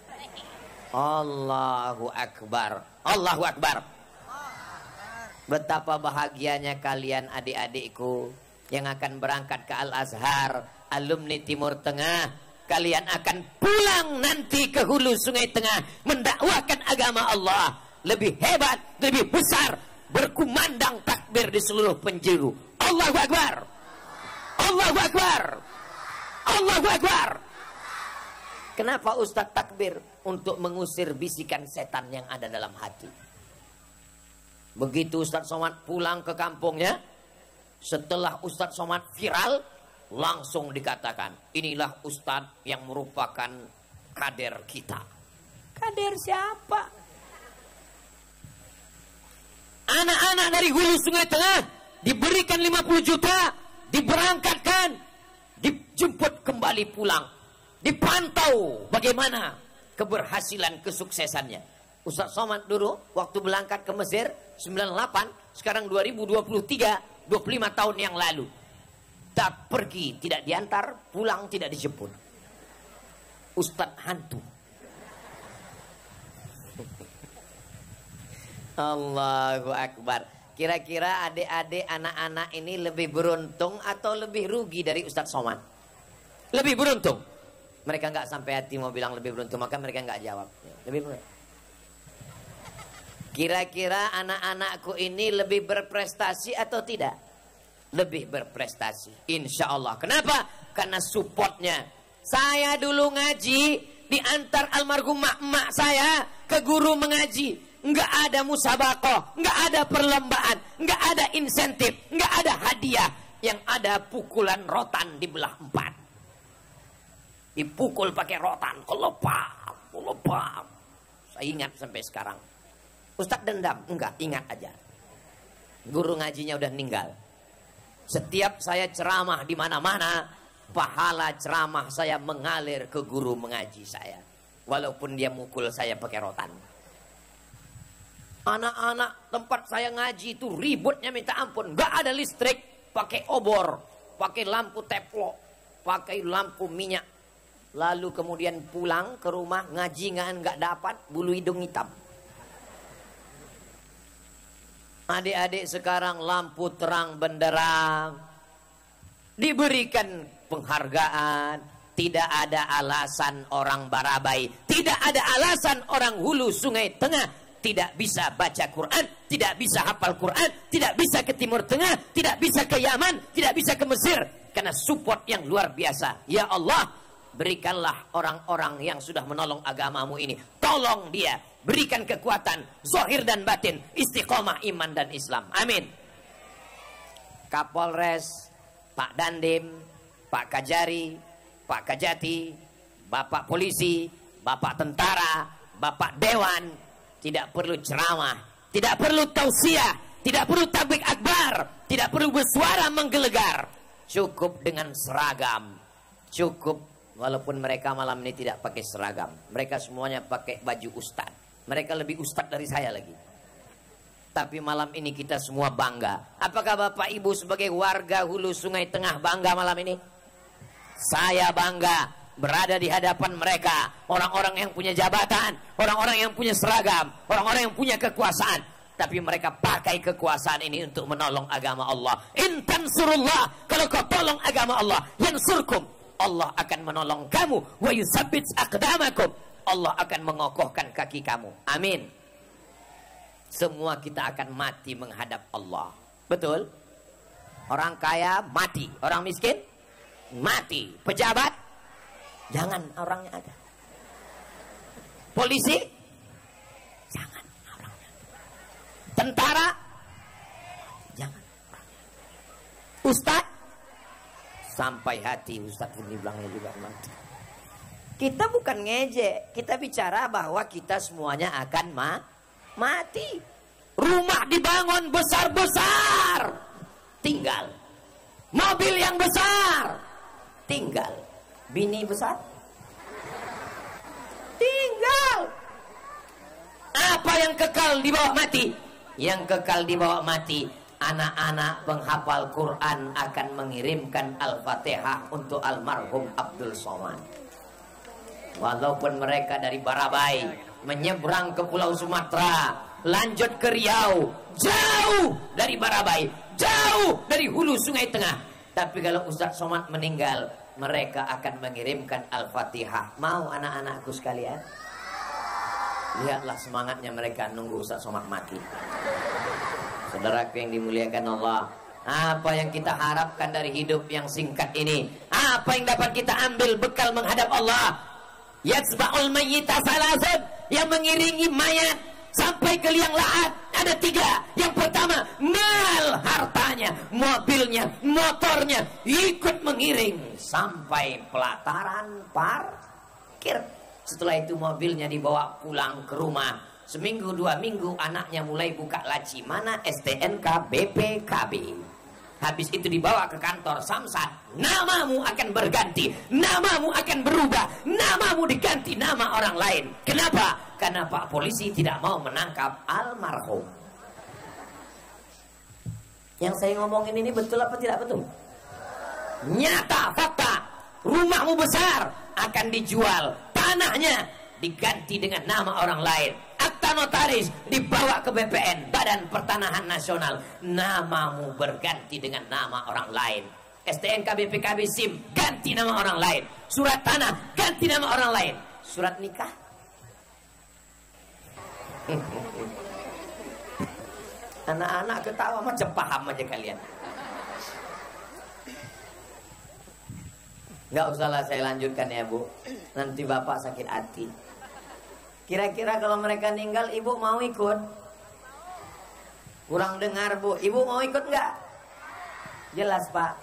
Allahu Akbar. Allahu Akbar. Betapa bahagianya kalian adik-adikku yang akan berangkat ke Al-Azhar, alumni Timur Tengah. Kalian akan pulang nanti ke hulu Sungai Tengah mendakwakan agama Allah. Lebih hebat, lebih besar, berkumandang takbir di seluruh penjuru. Allahu Akbar. Allahu Akbar. Allahu Akbar. Kenapa Ustadz takbir? Untuk mengusir bisikan setan yang ada dalam hati. Begitu Ustadz Somad pulang ke kampungnya, setelah Ustadz Somad viral, langsung dikatakan, inilah Ustadz yang merupakan kader kita. Kader siapa? Anak-anak dari hulu Sungai Tengah diberikan 50 juta, diberangkatkan, dijemput kembali pulang, dipantau bagaimana keberhasilan kesuksesannya. Ustadz Somad dulu waktu berangkat ke Mesir 98, sekarang 2023, 25 tahun yang lalu. Tak pergi tidak diantar, pulang tidak dijemput. Ustadz hantu. Allahu Akbar. Kira-kira adik-adik anak-anak ini lebih beruntung atau lebih rugi dari Ustadz Somad? Lebih beruntung. Mereka nggak sampai hati mau bilang lebih beruntung, maka mereka nggak jawab. Lebih beruntung. Kira-kira anak-anakku ini lebih berprestasi atau tidak? Lebih berprestasi, insya Allah. Kenapa? Karena supportnya. Saya dulu ngaji diantar almarhum emak saya ke guru mengaji. Nggak ada musabakoh, nggak ada perlombaan, nggak ada insentif, nggak ada hadiah. Yang ada pukulan rotan dibelah 4. Dipukul pakai rotan, kelopak. Saya ingat sampai sekarang. Ustadz dendam? Enggak, ingat aja. Guru ngajinya udah meninggal. Setiap saya ceramah di mana-mana, pahala ceramah saya mengalir ke guru mengaji saya. Walaupun dia mukul saya pakai rotan. Anak-anak tempat saya ngaji itu ributnya minta ampun. Enggak ada listrik, pakai obor, pakai lampu teplok, pakai lampu minyak. Lalu kemudian pulang ke rumah ngaji nggak dapat, bulu hidung hitam. Adik-adik sekarang lampu terang benderang, diberikan penghargaan. Tidak ada alasan orang Barabai, tidak ada alasan orang hulu Sungai Tengah tidak bisa baca Quran, tidak bisa hafal Quran, tidak bisa ke Timur Tengah, tidak bisa ke Yaman, tidak bisa ke Mesir, karena support yang luar biasa. Ya Allah, berikanlah orang-orang yang sudah menolong agamamu ini, tolong dia, berikan kekuatan zahir dan batin, istiqomah iman dan Islam. Amin. Kapolres, Pak Dandim, Pak Kajari, Pak Kajati, Bapak Polisi, Bapak Tentara, Bapak Dewan, tidak perlu ceramah, tidak perlu tausiah, tidak perlu tablik akbar, tidak perlu bersuara menggelegar. Cukup dengan seragam. Cukup, walaupun mereka malam ini tidak pakai seragam. Mereka semuanya pakai baju ustad. Mereka lebih ustad dari saya lagi. Tapi malam ini kita semua bangga. Apakah Bapak Ibu sebagai warga Hulu Sungai Tengah bangga malam ini? Saya bangga berada di hadapan mereka. Orang-orang yang punya jabatan, orang-orang yang punya seragam, orang-orang yang punya kekuasaan. Tapi mereka pakai kekuasaan ini untuk menolong agama Allah. In tansurullah, kalau kau tolong agama Allah, yansurkum, Allah akan menolong kamu. Wa yusabbit aqdamakum, Allah akan mengokohkan kaki kamu. Amin. Semua kita akan mati menghadap Allah. Betul? Orang kaya mati, orang miskin mati, pejabat jangan orangnya ada. Polisi jangan orangnya ada. Tentara jangan orangnya ada. Ustadz sampai hati Ustadz pun dibilangnya juga mati. Kita bukan ngejek, kita bicara bahwa kita semuanya akan mati. Rumah dibangun besar-besar, tinggal. Mobil yang besar, tinggal. Bini besar, tinggal. Apa yang kekal dibawa mati? Yang kekal dibawa mati, anak-anak penghafal Quran akan mengirimkan Al-Fatihah untuk almarhum Abdul Somad. Walaupun mereka dari Barabai menyeberang ke Pulau Sumatera, lanjut ke Riau, jauh dari Barabai, jauh dari Hulu Sungai Tengah. Tapi kalau Ustadz Somad meninggal, mereka akan mengirimkan Al-Fatihah. Mau anak-anakku sekalian? Lihatlah semangatnya mereka nunggu Ustadz Somad mati. Saudaraku yang dimuliakan Allah, apa yang kita harapkan dari hidup yang singkat ini? Apa yang dapat kita ambil bekal menghadap Allah? Yatsba'ul mayyita salasun, yang mengiringi mayat sampai ke liang lahat ada 3. Yang pertama, mal, hartanya, mobilnya, motornya ikut mengiring sampai pelataran parkir. Setelah itu mobilnya dibawa pulang ke rumah. Seminggu 2 minggu anaknya mulai buka laci, mana STNK BPKB. Habis itu dibawa ke kantor Samsat. Namamu akan berganti, namamu akan berubah, namamu diganti nama orang lain. Kenapa? Karena Pak Polisi tidak mau menangkap almarhum. Yang saya ngomongin ini betul apa tidak betul? Nyata, fakta. Rumahmu besar akan dijual, tanahnya diganti dengan nama orang lain. Akta notaris dibawa ke BPN, Badan Pertanahan Nasional, namamu berganti dengan nama orang lain. STNK BPKB SIM ganti nama orang lain. Surat tanah ganti nama orang lain. Surat nikah anak-anak ketawa macam paham aja kalian. Nggak usahlah saya lanjutkan ya Bu, nanti bapak sakit hati. Kira-kira kalau mereka meninggal, ibu mau ikut? Kurang dengar Bu, ibu mau ikut nggak? Jelas Pak.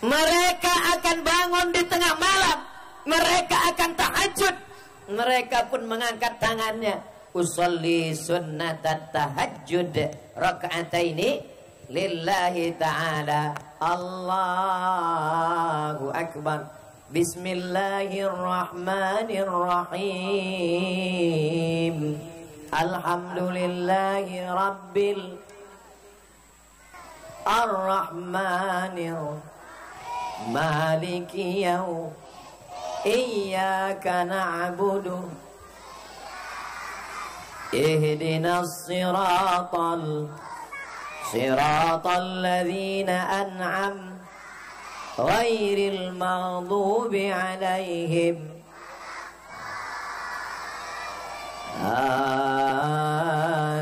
Mereka akan bangun di tengah malam, mereka akan tahajud, mereka pun mengangkat tangannya. Usolli sunnatat tahajud raka'ataini lillahi ta'ala. Allahu akbar. Bismillahirrahmanirrahim. Alhamdulillahi rabbil arrahmanir maliki yaum. Iyyaka na'budu ihdinas siratal ladzina an'am ghairil maghdubi 'alaihim.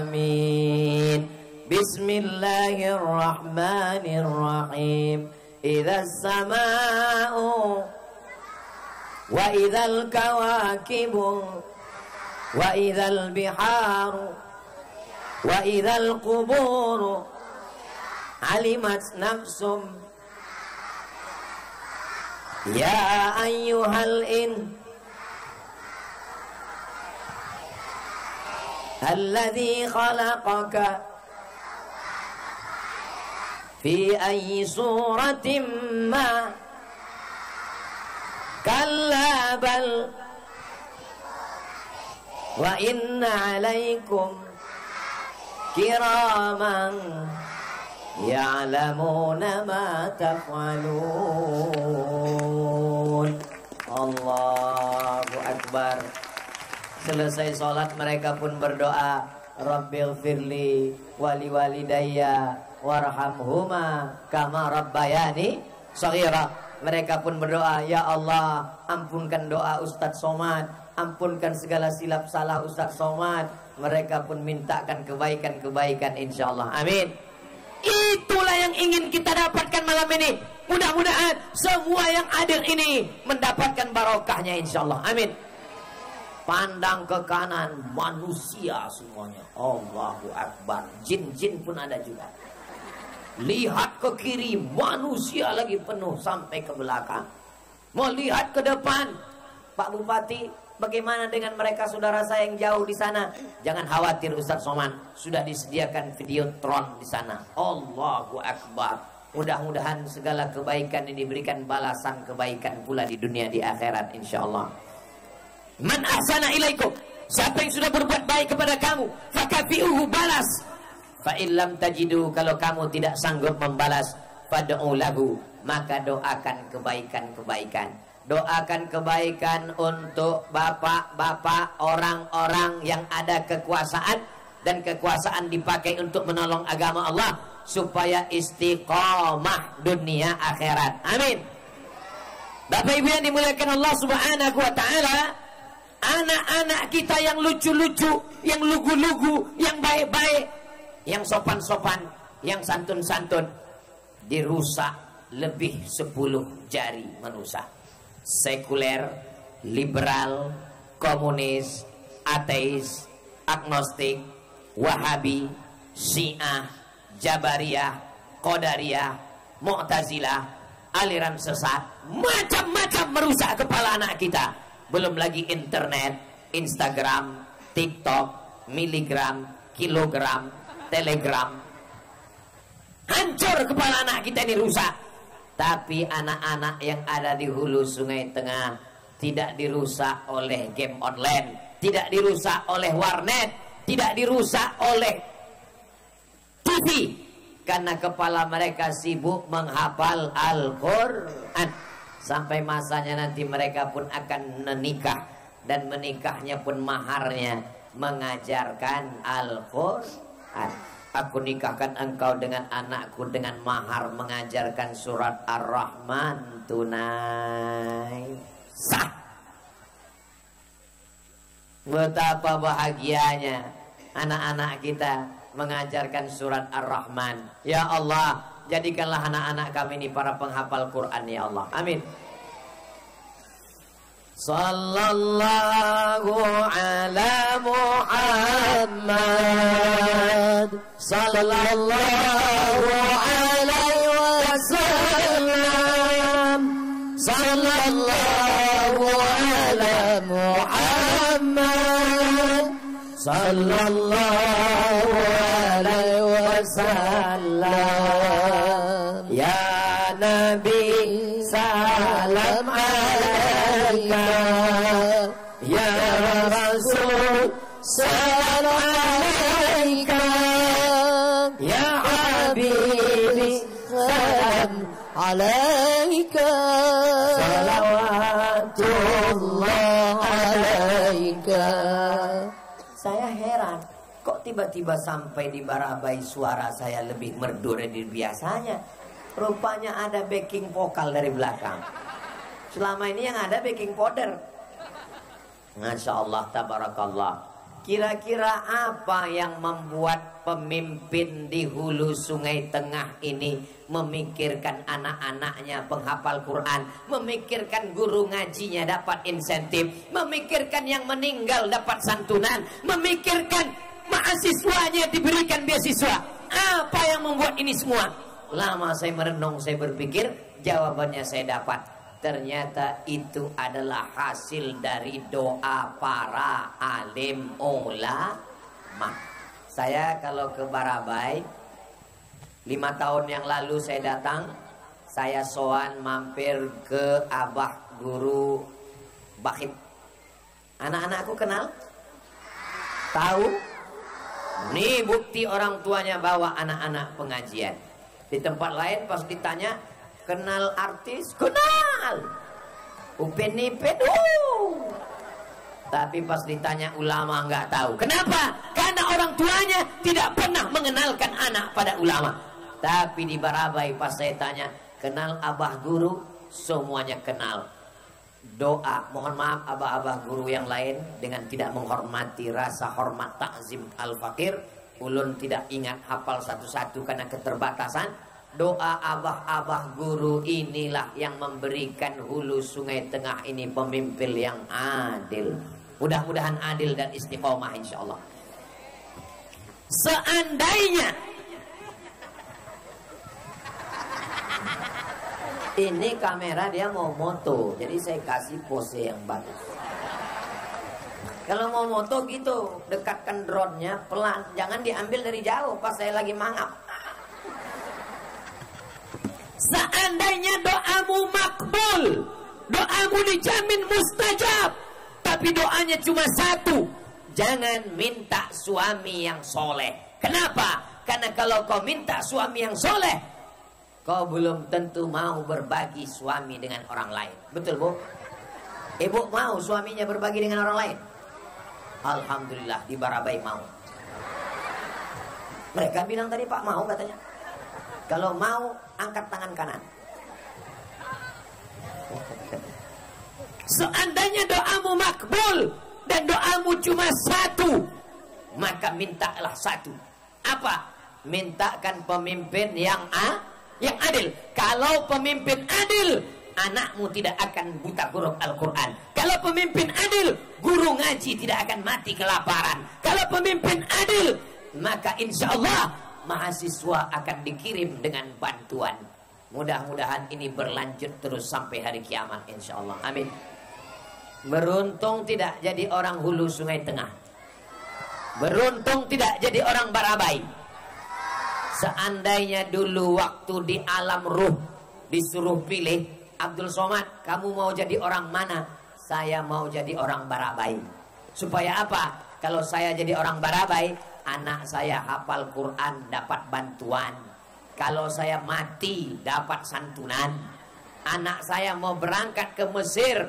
Amin. Bismillahirrahmanirrahim. Idzas samaa'u wa idzal kawakibu wa idzal biharu wa idzal quburu alimat nafsum ya ayyuhal Alladzi khalaqaka fi ayyi suratin ma kalla bal wa inna alaikum kiraman ya'lamuna ma taf'alun. Allahu Akbar. Selesai sholat mereka pun berdoa, Rabbil firli wali walidayya warhamhuma kama rabbayani shaghira. Mereka pun berdoa, ya Allah, ampunkan doa Ustadz Somad, ampunkan segala silap salah Ustadz Somad. Mereka pun mintakan kebaikan-kebaikan insyaallah. Amin. Itulah yang ingin kita dapatkan malam ini. Mudah-mudahan semua yang hadir ini mendapatkan barokahnya insyaallah. Amin. Pandang ke kanan, manusia semuanya. Allahu Akbar. Jin-jin pun ada juga. Lihat ke kiri, manusia lagi penuh sampai ke belakang. Mau lihat ke depan, Pak Bupati, bagaimana dengan mereka saudara saya yang jauh di sana? Jangan khawatir Ustaz Somad, sudah disediakan videotron di sana. Allahu Akbar. Mudah-mudahan segala kebaikan ini diberikan balasan kebaikan pula di dunia di akhirat insyaallah. Man ahsana ilaikum, siapa yang sudah berbuat baik kepada kamu, fakafi'uhu, balas. Fa illam tajidu, kalau kamu tidak sanggup membalas, fad'u lahu, maka doakan kebaikan-kebaikan. Doakan kebaikan untuk bapak-bapak, orang-orang yang ada kekuasaan, dan kekuasaan dipakai untuk menolong agama Allah supaya istiqomah dunia akhirat. Amin. Bapak Ibu yang dimuliakan Allah Subhanahu wa taala, anak-anak kita yang lucu-lucu, yang lugu-lugu, yang baik-baik, yang sopan-sopan, yang santun-santun, dirusak lebih 10 jari merusak. Sekuler, liberal, komunis, ateis, agnostik, wahabi, syiah, jabariyah, qadariyah, mu'tazilah, aliran sesat, macam-macam merusak kepala anak kita. Belum lagi internet, Instagram, TikTok, miligram, kilogram, telegram. Hancur kepala anak kita ini, rusak. Tapi anak-anak yang ada di hulu Sungai Tengah tidak dirusak oleh game online, tidak dirusak oleh warnet, tidak dirusak oleh TV, karena kepala mereka sibuk menghafal Al-Quran. Sampai masanya nanti mereka pun akan menikah, dan menikahnya pun maharnya mengajarkan Al-Quran. Aku nikahkan engkau dengan anakku dengan mahar mengajarkan surat Ar-Rahman tunai. Sah. Betapa bahagianya anak-anak kita mengajarkan surat Ar-Rahman. Ya Allah, jadikanlah anak-anak kami ini para penghafal Quran ya Allah. Amin. Sallallahu ala Muhammad, sallallahu alaihi wasallam, sallallahu ala Muhammad, sallallahu alaihi wasallam. Ya Nabi salam alaika, ya Rasul salam alaika, ya Habibi salam alaika, salawatullah alaika. Saya heran, kok tiba-tiba sampai di Barabai suara saya lebih merdu dari biasanya. Rupanya ada backing vokal dari belakang. Selama ini yang ada backing powder. Masya Allah, tabarakallah. Kira-kira apa yang membuat pemimpin di hulu Sungai Tengah ini memikirkan anak-anaknya penghafal Quran, memikirkan guru ngajinya dapat insentif, memikirkan yang meninggal dapat santunan, memikirkan mahasiswanya diberikan beasiswa? Apa yang membuat ini semua? Lama saya merenung, saya berpikir, jawabannya saya dapat. Ternyata itu adalah hasil dari doa para alim ulama. Saya kalau ke Barabai 5 tahun yang lalu saya datang, saya sowan mampir ke Abah Guru Bakhit. Anak-anakku kenal? Tahu? Nih bukti orang tuanya bawa anak-anak pengajian. Di tempat lain pas ditanya, kenal artis? Kenal. Upin Ipin, tapi pas ditanya ulama nggak tahu. Kenapa? Karena orang tuanya tidak pernah mengenalkan anak pada ulama. Tapi di Barabai pas saya tanya, kenal Abah Guru? Semuanya kenal. Doa, mohon maaf abah-abah guru yang lain dengan tidak menghormati rasa hormat takzim al-fakir, ulun tidak ingat hafal satu-satu karena keterbatasan. Doa abah-abah guru inilah yang memberikan hulu Sungai Tengah ini pemimpin yang adil. Mudah-mudahan adil dan istiqomah insyaallah. Seandainya ini kamera dia mau moto, jadi saya kasih pose yang bagus. Kalau mau moto gitu, dekatkan drone-nya pelan, jangan diambil dari jauh pas saya lagi mangap. Seandainya doamu makbul, doamu dijamin mustajab, tapi doanya cuma satu, jangan minta suami yang soleh. Kenapa? Karena kalau kau minta suami yang soleh, kau belum tentu mau berbagi suami dengan orang lain. Betul, Bu? Ibu mau suaminya berbagi dengan orang lain? Alhamdulillah, di Barabai mau. Mereka bilang tadi, Pak, mau katanya. Kalau mau, angkat tangan kanan. Seandainya doamu makbul dan doamu cuma satu, maka mintalah satu. Apa? Mintakan pemimpin yang adil. Kalau pemimpin adil, anakmu tidak akan buta huruf Al-Quran. Kalau pemimpin adil, guru ngaji tidak akan mati kelaparan. Kalau pemimpin adil, maka insya Allah mahasiswa akan dikirim dengan bantuan. Mudah-mudahan ini berlanjut terus sampai hari kiamat insya Allah. Amin. Beruntung tidak jadi orang hulu Sungai Tengah. Beruntung tidak jadi orang Barabai. Seandainya dulu waktu di alam ruh disuruh pilih, Abdul Somad, kamu mau jadi orang mana? Saya mau jadi orang Barabai. Supaya apa? Kalau saya jadi orang Barabai, anak saya hafal Quran dapat bantuan. Kalau saya mati dapat santunan. Anak saya mau berangkat ke Mesir,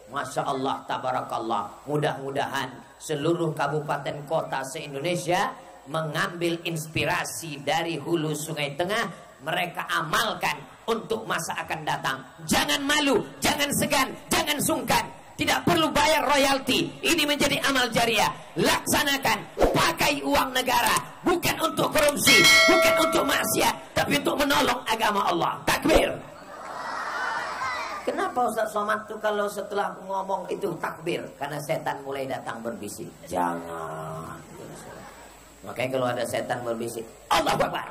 Masya Allah, tabarakallah. Mudah-mudahan seluruh kabupaten kota se-Indonesia mengambil inspirasi dari hulu Sungai Tengah, mereka amalkan untuk masa akan datang. Jangan malu, jangan segan, jangan sungkan. Tidak perlu bayar royalti. Ini menjadi amal jariah. Laksanakan. Pakai uang negara. Bukan untuk korupsi, bukan untuk maksiat, tapi untuk menolong agama Allah. Takbir. Kenapa Ustaz Somad tuh kalau setelah ngomong itu takbir? Karena setan mulai datang berbisik. Jangan. Makanya kalau ada setan berbisik, Allahu Akbar.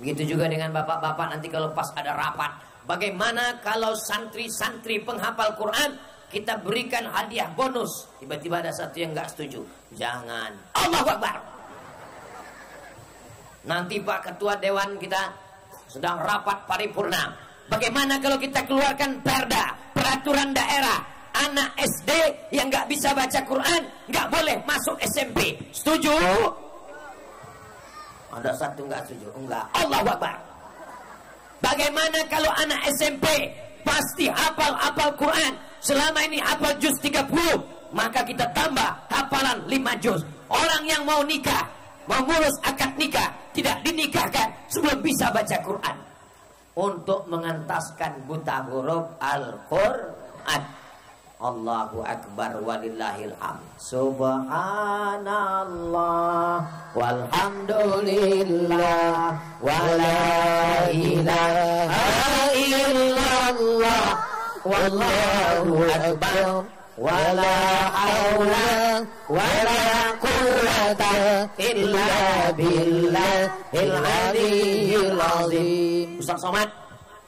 Begitu juga dengan bapak-bapak nanti kalau pas ada rapat. Bagaimana kalau santri-santri penghafal Quran kita berikan hadiah bonus? Tiba-tiba ada satu yang nggak setuju. Jangan. Allahu Akbar. Nanti Pak Ketua Dewan kita sedang rapat paripurna. Bagaimana kalau kita keluarkan perda, peraturan daerah, anak SD yang nggak bisa baca Quran nggak boleh masuk SMP. Setuju? Ada satu nggak setuju. Enggak. Allahu Akbar. Bagaimana kalau anak SMP pasti hafal Quran, selama ini hafal juz 30, maka kita tambah hafalan 5 juz. Orang yang mau nikah, mau ngurus akad nikah, tidak dinikahkan sebelum bisa baca Quran. Untuk mengentaskan buta huruf Al-Quran. Allahu Akbar walillahil hamd. Subhanallah walhamdulillah wala ilaha illallah wallahu akbar wala haula wala quwwata illa billahil aliyyil azim. Ustaz Somad,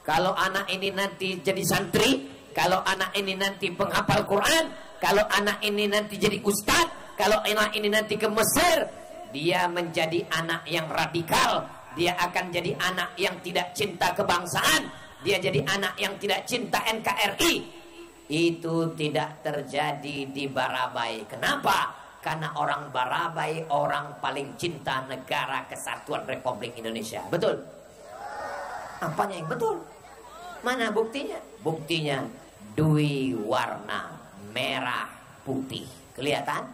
kalau anak ini nanti jadi santri, kalau anak ini nanti penghafal Quran, Kalau anak ini nanti jadi ustadz, kalau anak ini nanti ke Mesir, dia menjadi anak yang radikal. Dia akan jadi anak yang tidak cinta kebangsaan. Dia jadi anak yang tidak cinta NKRI. Itu tidak terjadi di Barabai. Kenapa? Karena orang Barabai orang paling cinta negara kesatuan Republik Indonesia. Betul? Apanya yang betul? Mana buktinya? Buktinya dui warna merah putih. Kelihatan?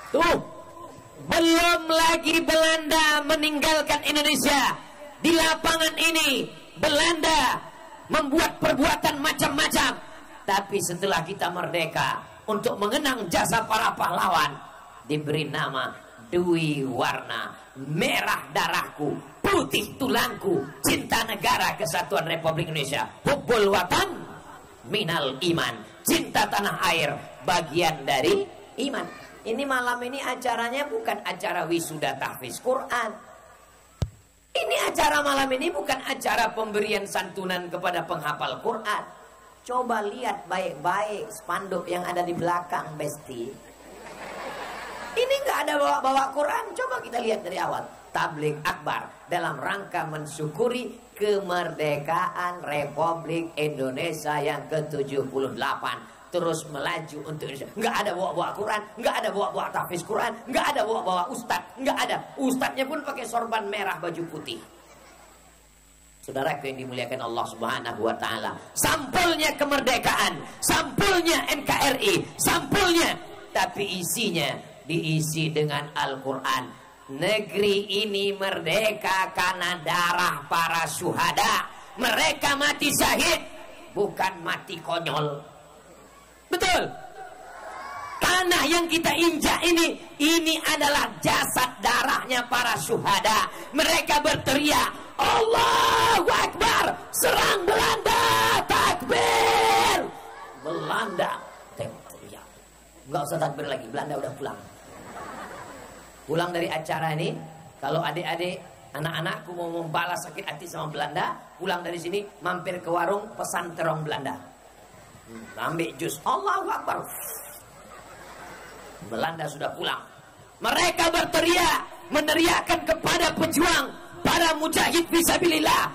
Tuh, belum lagi Belanda meninggalkan Indonesia. Di lapangan ini Belanda membuat perbuatan macam-macam. Tapi setelah kita merdeka, untuk mengenang jasa para pahlawan, diberi nama dui warna merah darahku, putih tulangku, cinta negara kesatuan Republik Indonesia. Hubbul watan minal iman, cinta tanah air bagian dari iman. Ini malam ini acaranya bukan acara wisuda tahfiz Quran. Ini acara malam ini bukan acara pemberian santunan kepada penghafal Quran. Coba lihat baik-baik spanduk yang ada di belakang, Besti. Ini nggak ada bawa-bawa Quran. Coba kita lihat dari awal. Tabligh Akbar dalam rangka mensyukuri kemerdekaan Republik Indonesia yang ke-78. Terus melaju untuk Indonesia. Nggak ada bawa-bawa Quran, nggak ada bawa-bawa tahfiz Quran, nggak ada bawa-bawa ustadz, nggak ada. Ustadznya pun pakai sorban merah baju putih. Saudaraku yang dimuliakan Allah Subhanahu wa taala, sampulnya kemerdekaan, sampulnya NKRI, sampulnya, tapi isinya diisi dengan Al-Qur'an. Negeri ini merdeka karena darah para syuhada. Mereka mati syahid, bukan mati konyol. Betul? Tanah yang kita injak ini adalah jasad darahnya para syuhada. Mereka berteriak, Allahu Akbar, serang Belanda, takbir. Belanda, tengok ya. Enggak usah takbir lagi, Belanda udah pulang. Pulang dari acara ini, kalau adik-adik, anak-anakku mau membalas sakit hati sama Belanda, pulang dari sini, mampir ke warung, pesan terong Belanda. Ambil jus, Allahu Akbar. Belanda sudah pulang. Mereka berteriak, meneriakkan kepada pejuang, para mujahid fisabilillah,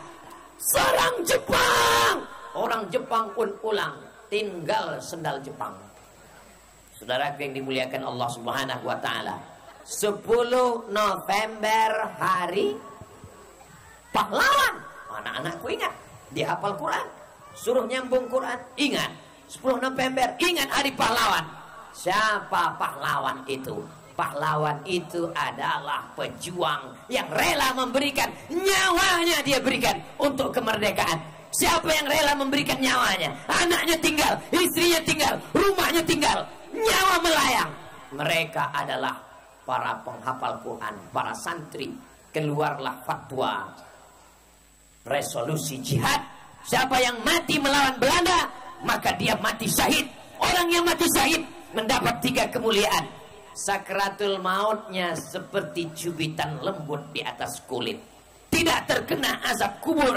serang Jepang. Orang Jepang pun pulang, tinggal sendal Jepang. Saudara yang dimuliakan Allah Subhanahu wa taala, 10 November hari pahlawan. Anak-anakku ingat, dihafal Quran, suruh nyambung Quran, ingat. 10 November, ingat hari pahlawan. Siapa pahlawan itu? Pahlawan itu adalah pejuang yang rela memberikan nyawanya, dia berikan untuk kemerdekaan. Siapa yang rela memberikan nyawanya? Anaknya tinggal, istrinya tinggal, rumahnya tinggal, nyawa melayang. Mereka adalah para penghafal Quran, para santri. Keluarlah fatwa resolusi jihad. Siapa yang mati melawan Belanda, maka dia mati syahid. Orang yang mati syahid mendapat 3 kemuliaan. Sakratul mautnya seperti cubitan lembut di atas kulit, tidak terkena azab kubur,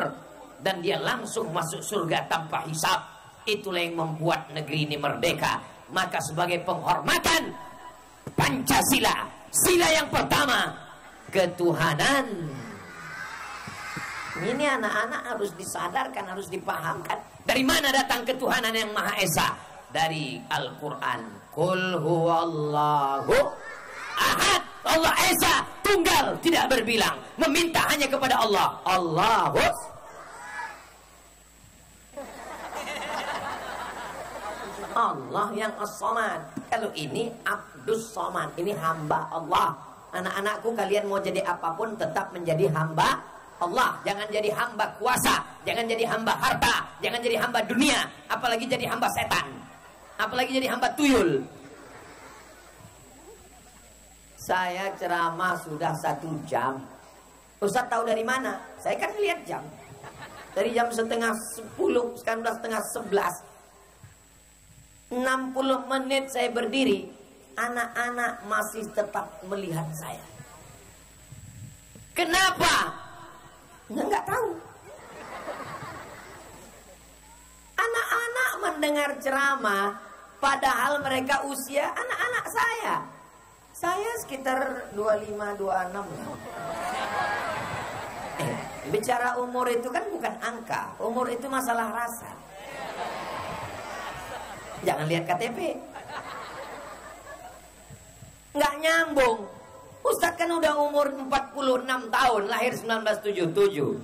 dan dia langsung masuk surga tanpa hisab. Itulah yang membuat negeri ini merdeka. Maka sebagai penghormatan Pancasila, sila yang pertama, ketuhanan. Ini anak-anak harus disadarkan, harus dipahamkan. Dari mana datang ketuhanan yang Maha Esa? Dari Al-Quran. Qul huwallahu ahad. Allah Esa, tunggal, tidak berbilang. Meminta hanya kepada Allah. Allahu. Allah yang as-samad. Kalau ini Abdus Somad, ini hamba Allah. Anak-anakku, kalian mau jadi apapun tetap menjadi hamba Allah. Jangan jadi hamba kuasa, jangan jadi hamba harta, jangan jadi hamba dunia, apalagi jadi hamba setan, apalagi jadi hamba tuyul. Saya ceramah sudah 1 jam. Ustaz tahu dari mana? Saya kan lihat jam. Dari jam 9:30, sekarang udah 10:30. 60 menit saya berdiri, anak-anak masih tetap melihat saya. Kenapa? Nggak tahu. Anak-anak mendengar ceramah Padahal mereka usia anak-anak saya. Saya sekitar 25-26. Bicara umur itu kan bukan angka. Umur itu masalah rasa. Jangan lihat KTP. Nggak nyambung. Ustadz kan udah umur 46 tahun, lahir 1977.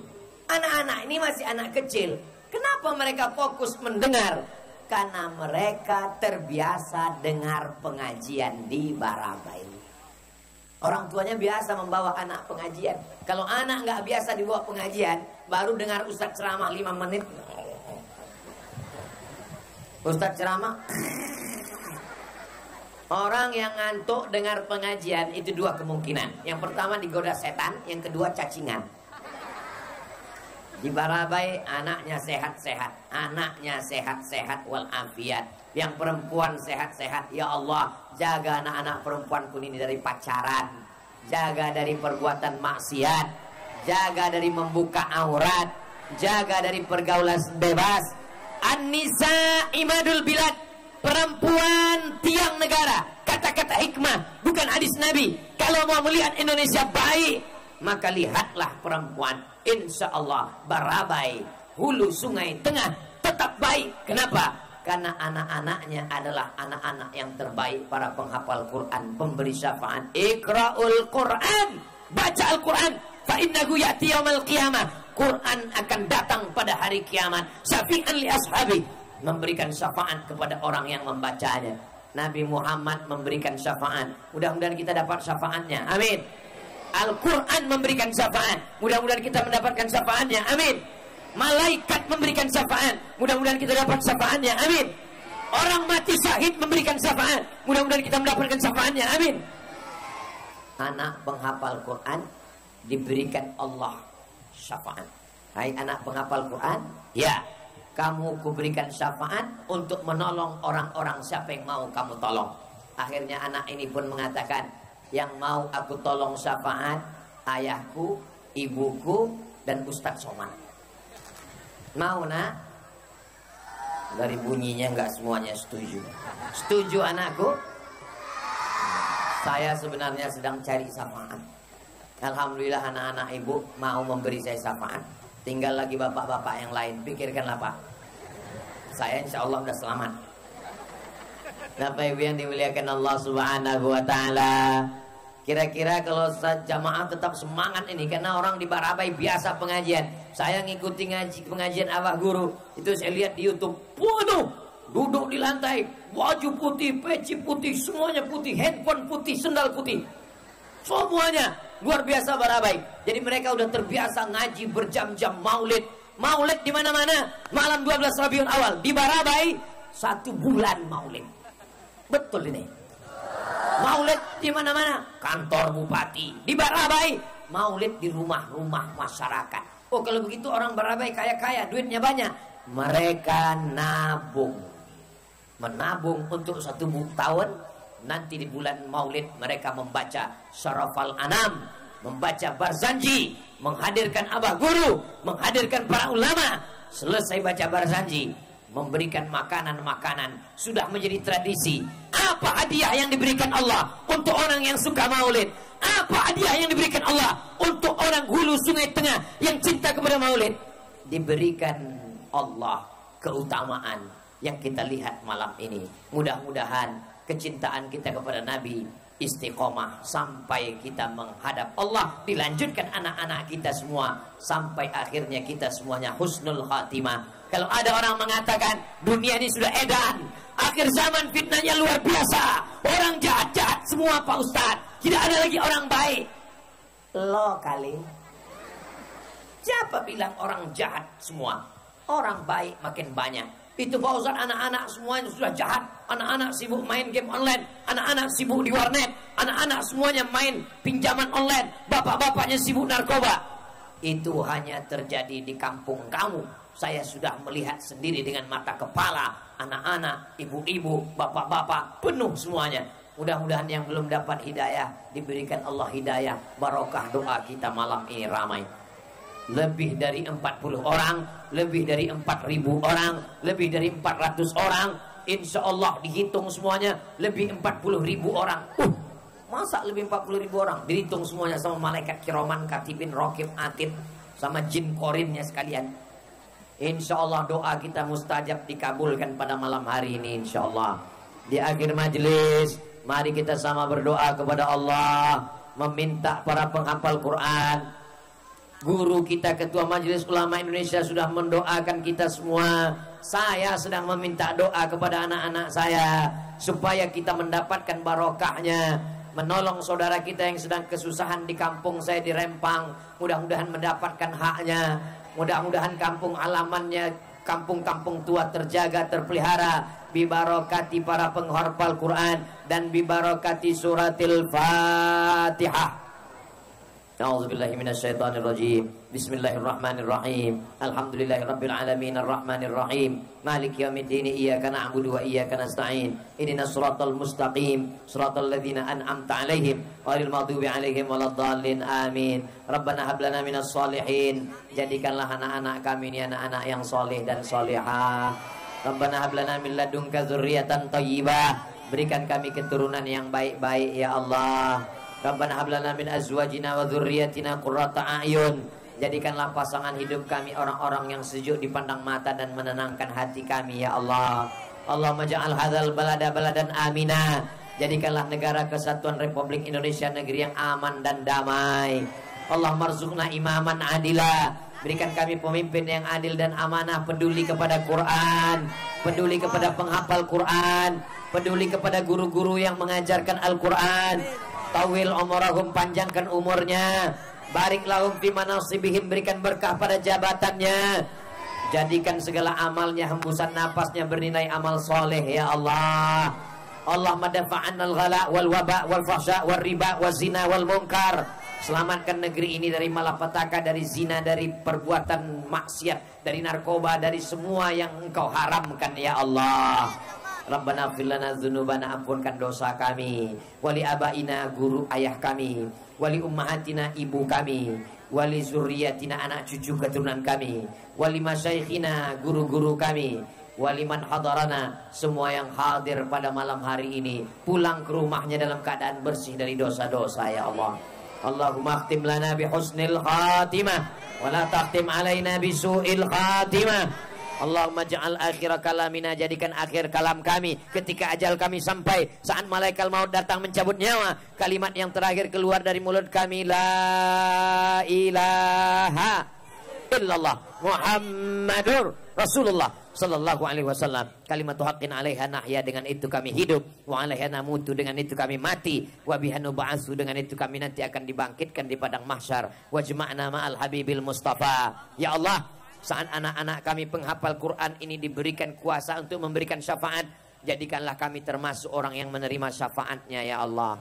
Anak-anak ini masih anak kecil. Kenapa mereka fokus mendengar? Karena mereka terbiasa dengar pengajian di Barabai. Orang tuanya biasa membawa anak pengajian. Kalau anak nggak biasa dibawa pengajian, baru dengar Ustadz ceramah 5 menit. Ustadz ceramah. Orang yang ngantuk dengar pengajian itu 2 kemungkinan. Yang pertama digoda setan, yang kedua cacingan. Di Barabai anaknya sehat-sehat, anaknya sehat-sehat walafiat. Yang perempuan sehat-sehat, ya Allah, jaga anak-anak perempuanku ini dari pacaran, jaga dari perbuatan maksiat, jaga dari membuka aurat, jaga dari pergaulan bebas. An-nisa imadul bilad, perempuan tiang negara. Kata-kata hikmah, bukan hadis Nabi. Kalau mau melihat Indonesia baik, maka lihatlah perempuan. Insya Allah Barabai, hulu sungai tengah tetap baik. Kenapa? Karena anak-anaknya adalah anak-anak yang terbaik, para penghafal Quran, pemberi syafaat. Iqra'ul Quran, baca Al-Quran, fa innahu ya'ti yaumil qiyamah. Quran akan datang pada hari kiamat. Syafi'an li ashabi, memberikan syafaat kepada orang yang membacanya. Nabi Muhammad memberikan syafaat. Mudah-mudahan kita dapat syafaatnya. Amin. Al-Quran memberikan syafaat. Mudah-mudahan kita mendapatkan syafaatnya. Amin. Malaikat memberikan syafaat. Mudah-mudahan kita dapat syafaatnya. Amin. Orang mati syahid memberikan syafaat. Mudah-mudahan kita mendapatkan syafaatnya. Amin. Anak penghafal Quran diberikan Allah syafaat. Hai anak penghafal Quran, ya, kamu kuberikan syafaat untuk menolong orang-orang siapa yang mau kamu tolong. Akhirnya anak ini pun mengatakan, yang mau aku tolong syafaat ayahku, ibuku, dan Ustadz Somad. Mau nak? Dari bunyinya nggak semuanya setuju. Setuju anakku? Saya sebenarnya sedang cari syafaat. Alhamdulillah anak-anak ibu mau memberi saya syafaat. Tinggal lagi bapak-bapak yang lain. Pikirkanlah Pak. Saya insya Allah udah selamat. Bapak ibu yang dimuliakan Allah Subhanahu wa ta'ala, kira-kira kalau jamaah tetap semangat ini, karena orang di Barabai biasa pengajian. Saya ngikuti pengajian Abah Guru, itu saya lihat di YouTube. Waduh, duduk di lantai, baju putih, peci putih, semuanya putih, handphone putih, sendal putih, semuanya luar biasa Barabai. Jadi mereka udah terbiasa ngaji berjam-jam, maulid. Maulid di mana-mana. Malam 12 Rabiul Awal di Barabai 1 bulan maulid. Betul ini. Maulid di mana-mana. Kantor bupati di Barabai, maulid di rumah-rumah masyarakat. Oh, kalau begitu orang Barabai kaya-kaya, duitnya banyak. Mereka nabung. Menabung untuk 1 tahun. Nanti di bulan maulid mereka membaca Syarafal Anam, membaca Barzanji, menghadirkan Abah Guru, menghadirkan para ulama. Selesai baca Barzanji, memberikan makanan-makanan. Sudah menjadi tradisi. Apa hadiah yang diberikan Allah untuk orang yang suka maulid? Apa hadiah yang diberikan Allah untuk orang hulu sungai tengah yang cinta kepada maulid? Diberikan Allah keutamaan yang kita lihat malam ini. Mudah-mudahan kecintaan kita kepada Nabi istiqomah sampai kita menghadap Allah. Dilanjutkan anak-anak kita semua sampai akhirnya kita semuanya husnul khatimah. Kalau ada orang mengatakan dunia ini sudah edan, akhir zaman fitnahnya luar biasa, orang jahat-jahat semua Pak Ustadz, tidak ada lagi orang baik. Lo kali, siapa bilang orang jahat semua? Orang baik makin banyak. Itu Pak Ustadz, anak-anak semuanya sudah jahat. Anak-anak sibuk main game online, anak-anak sibuk di warnet, anak-anak semuanya main pinjaman online, bapak-bapaknya sibuk narkoba. Itu hanya terjadi di kampung kamu. Saya sudah melihat sendiri dengan mata kepala. Anak-anak, ibu-ibu, bapak-bapak, penuh semuanya. Mudah-mudahan yang belum dapat hidayah diberikan Allah hidayah. Barokah doa kita malam ini ramai. Lebih dari 40 orang, lebih dari 4.000 orang, lebih dari 400 orang insya Allah dihitung semuanya lebih 40.000 orang. Masa lebih 40.000 orang? Dihitung semuanya sama malaikat kiroman, katibin, rokib, atid, sama jin korinnya sekalian. Insya Allah doa kita mustajab dikabulkan pada malam hari ini insya Allah. Di akhir majelis, mari kita sama berdoa kepada Allah, meminta para penghafal Quran. Guru kita, Ketua Majelis Ulama Indonesia sudah mendoakan kita semua. Saya sedang meminta doa kepada anak-anak saya supaya kita mendapatkan barokahnya, menolong saudara kita yang sedang kesusahan di kampung saya di Rempang. Mudah-mudahan mendapatkan haknya. Mudah-mudahan kampung alamannya, kampung-kampung tua terjaga, terpelihara, bibarokati para penghafal Quran dan bibarokati suratil Fatihah. A'udzubillahi minasyaitonirrajim. Bismillahirrahmanirrahim. Alhamdulillahirabbil alamin arrahmanir rahim. Maliki yaumiddin. Iyyaka na'budu wa iyyaka nasta'in. Ihdinas siratal mustaqim. Siratal ladzina an'amta 'alaihim ghairil maghdubi 'alaihim waladdallin. Amin. Rabbana hab lana minas shalihin. Jadikanlah anak-anak kami ini anak-anak yang soleh dan solehah. Rabbana hab lana min ladunka dzurriyyatan thayyibah. Berikan kami keturunan yang baik-baik ya Allah. Rabbana hab lana min azwajina wa dzurriyyatina qurrata a'yun. Jadikanlah pasangan hidup kami orang-orang yang sejuk dipandang mata dan menenangkan hati kami ya Allah. Allahumma ja'al hadzal balada baladan amina. Jadikanlah negara kesatuan Republik Indonesia negeri yang aman dan damai. Allahumma rzuqna imaman adila. Berikan kami pemimpin yang adil dan amanah, peduli kepada Quran, peduli kepada penghafal Quran, peduli kepada guru-guru yang mengajarkan Al-Quran. Tawil umurahum, panjangkan umurnya. Barik lahum fi manasibihim, berikan berkah pada jabatannya. Jadikan segala amalnya, hembusan napasnya bernilai amal soleh ya Allah. Allahumma dafa'annal ghala wal waba wal fahsya wal riba wal zina wal munkar. Selamatkan negeri ini dari malapetaka, dari zina, dari perbuatan maksiat, dari narkoba, dari semua yang engkau haramkan ya Allah. Rabbana ighfir lana dzunubana, ampunkan dosa kami, wali abaina, guru ayah kami, wali ummahatina, ibu kami, wali zurriyatina, anak cucu keturunan kami, wali masyayikhina, guru-guru kami, wali man hadarana, semua yang hadir pada malam hari ini pulang ke rumahnya dalam keadaan bersih dari dosa-dosa ya Allah. Allahumma khtim lana bi husnil khatimah wa la takhtim alaina bi su'il khatimah. Allahumma ja'al akhir kalamina, jadikan akhir kalam kami ketika ajal kami sampai, saat malaikat maut datang mencabut nyawa, kalimat yang terakhir keluar dari mulut kami, la ilaha illallah Muhammadur Rasulullah sallallahu alaihi wasallam. Kalimatu haqqin 'alaiha nahya, dengan itu kami hidup, wa 'alaiha namutu, dengan itu kami mati, wa biha nub'atsu, dengan itu kami nanti akan dibangkitkan di padang mahsyar. Wajma'na ma'al habibil mustafa. Ya Allah, saat anak-anak kami penghafal Quran ini diberikan kuasa untuk memberikan syafaat, jadikanlah kami termasuk orang yang menerima syafaatnya ya Allah.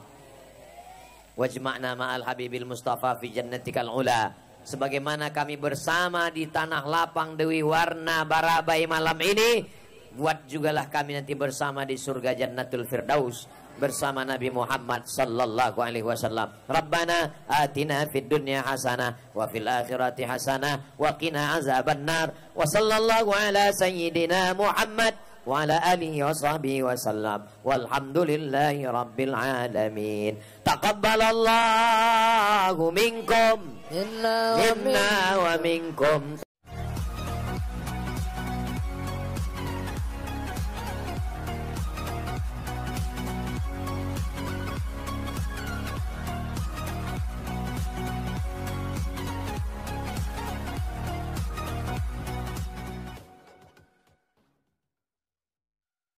Wajma'na ma'al habibil mustafa fi jannatikal ula. Sebagaimana kami bersama di tanah lapang Dewi Warna Barabai malam ini, buat jugalah kami nanti bersama di surga Jannatul Firdaus bersama Nabi Muhammad sallallahu alaihi wasallam. Rabbana atina fid dunya hasanah wa fil akhirati hasanah wa qina azabannar. Wa sallallahu ala sayyidina Muhammad wa ala alihi wa sahbihi wa sallam. Walhamdulillahi rabbil alamin. Taqabbalallahu minkum minna wa minkum.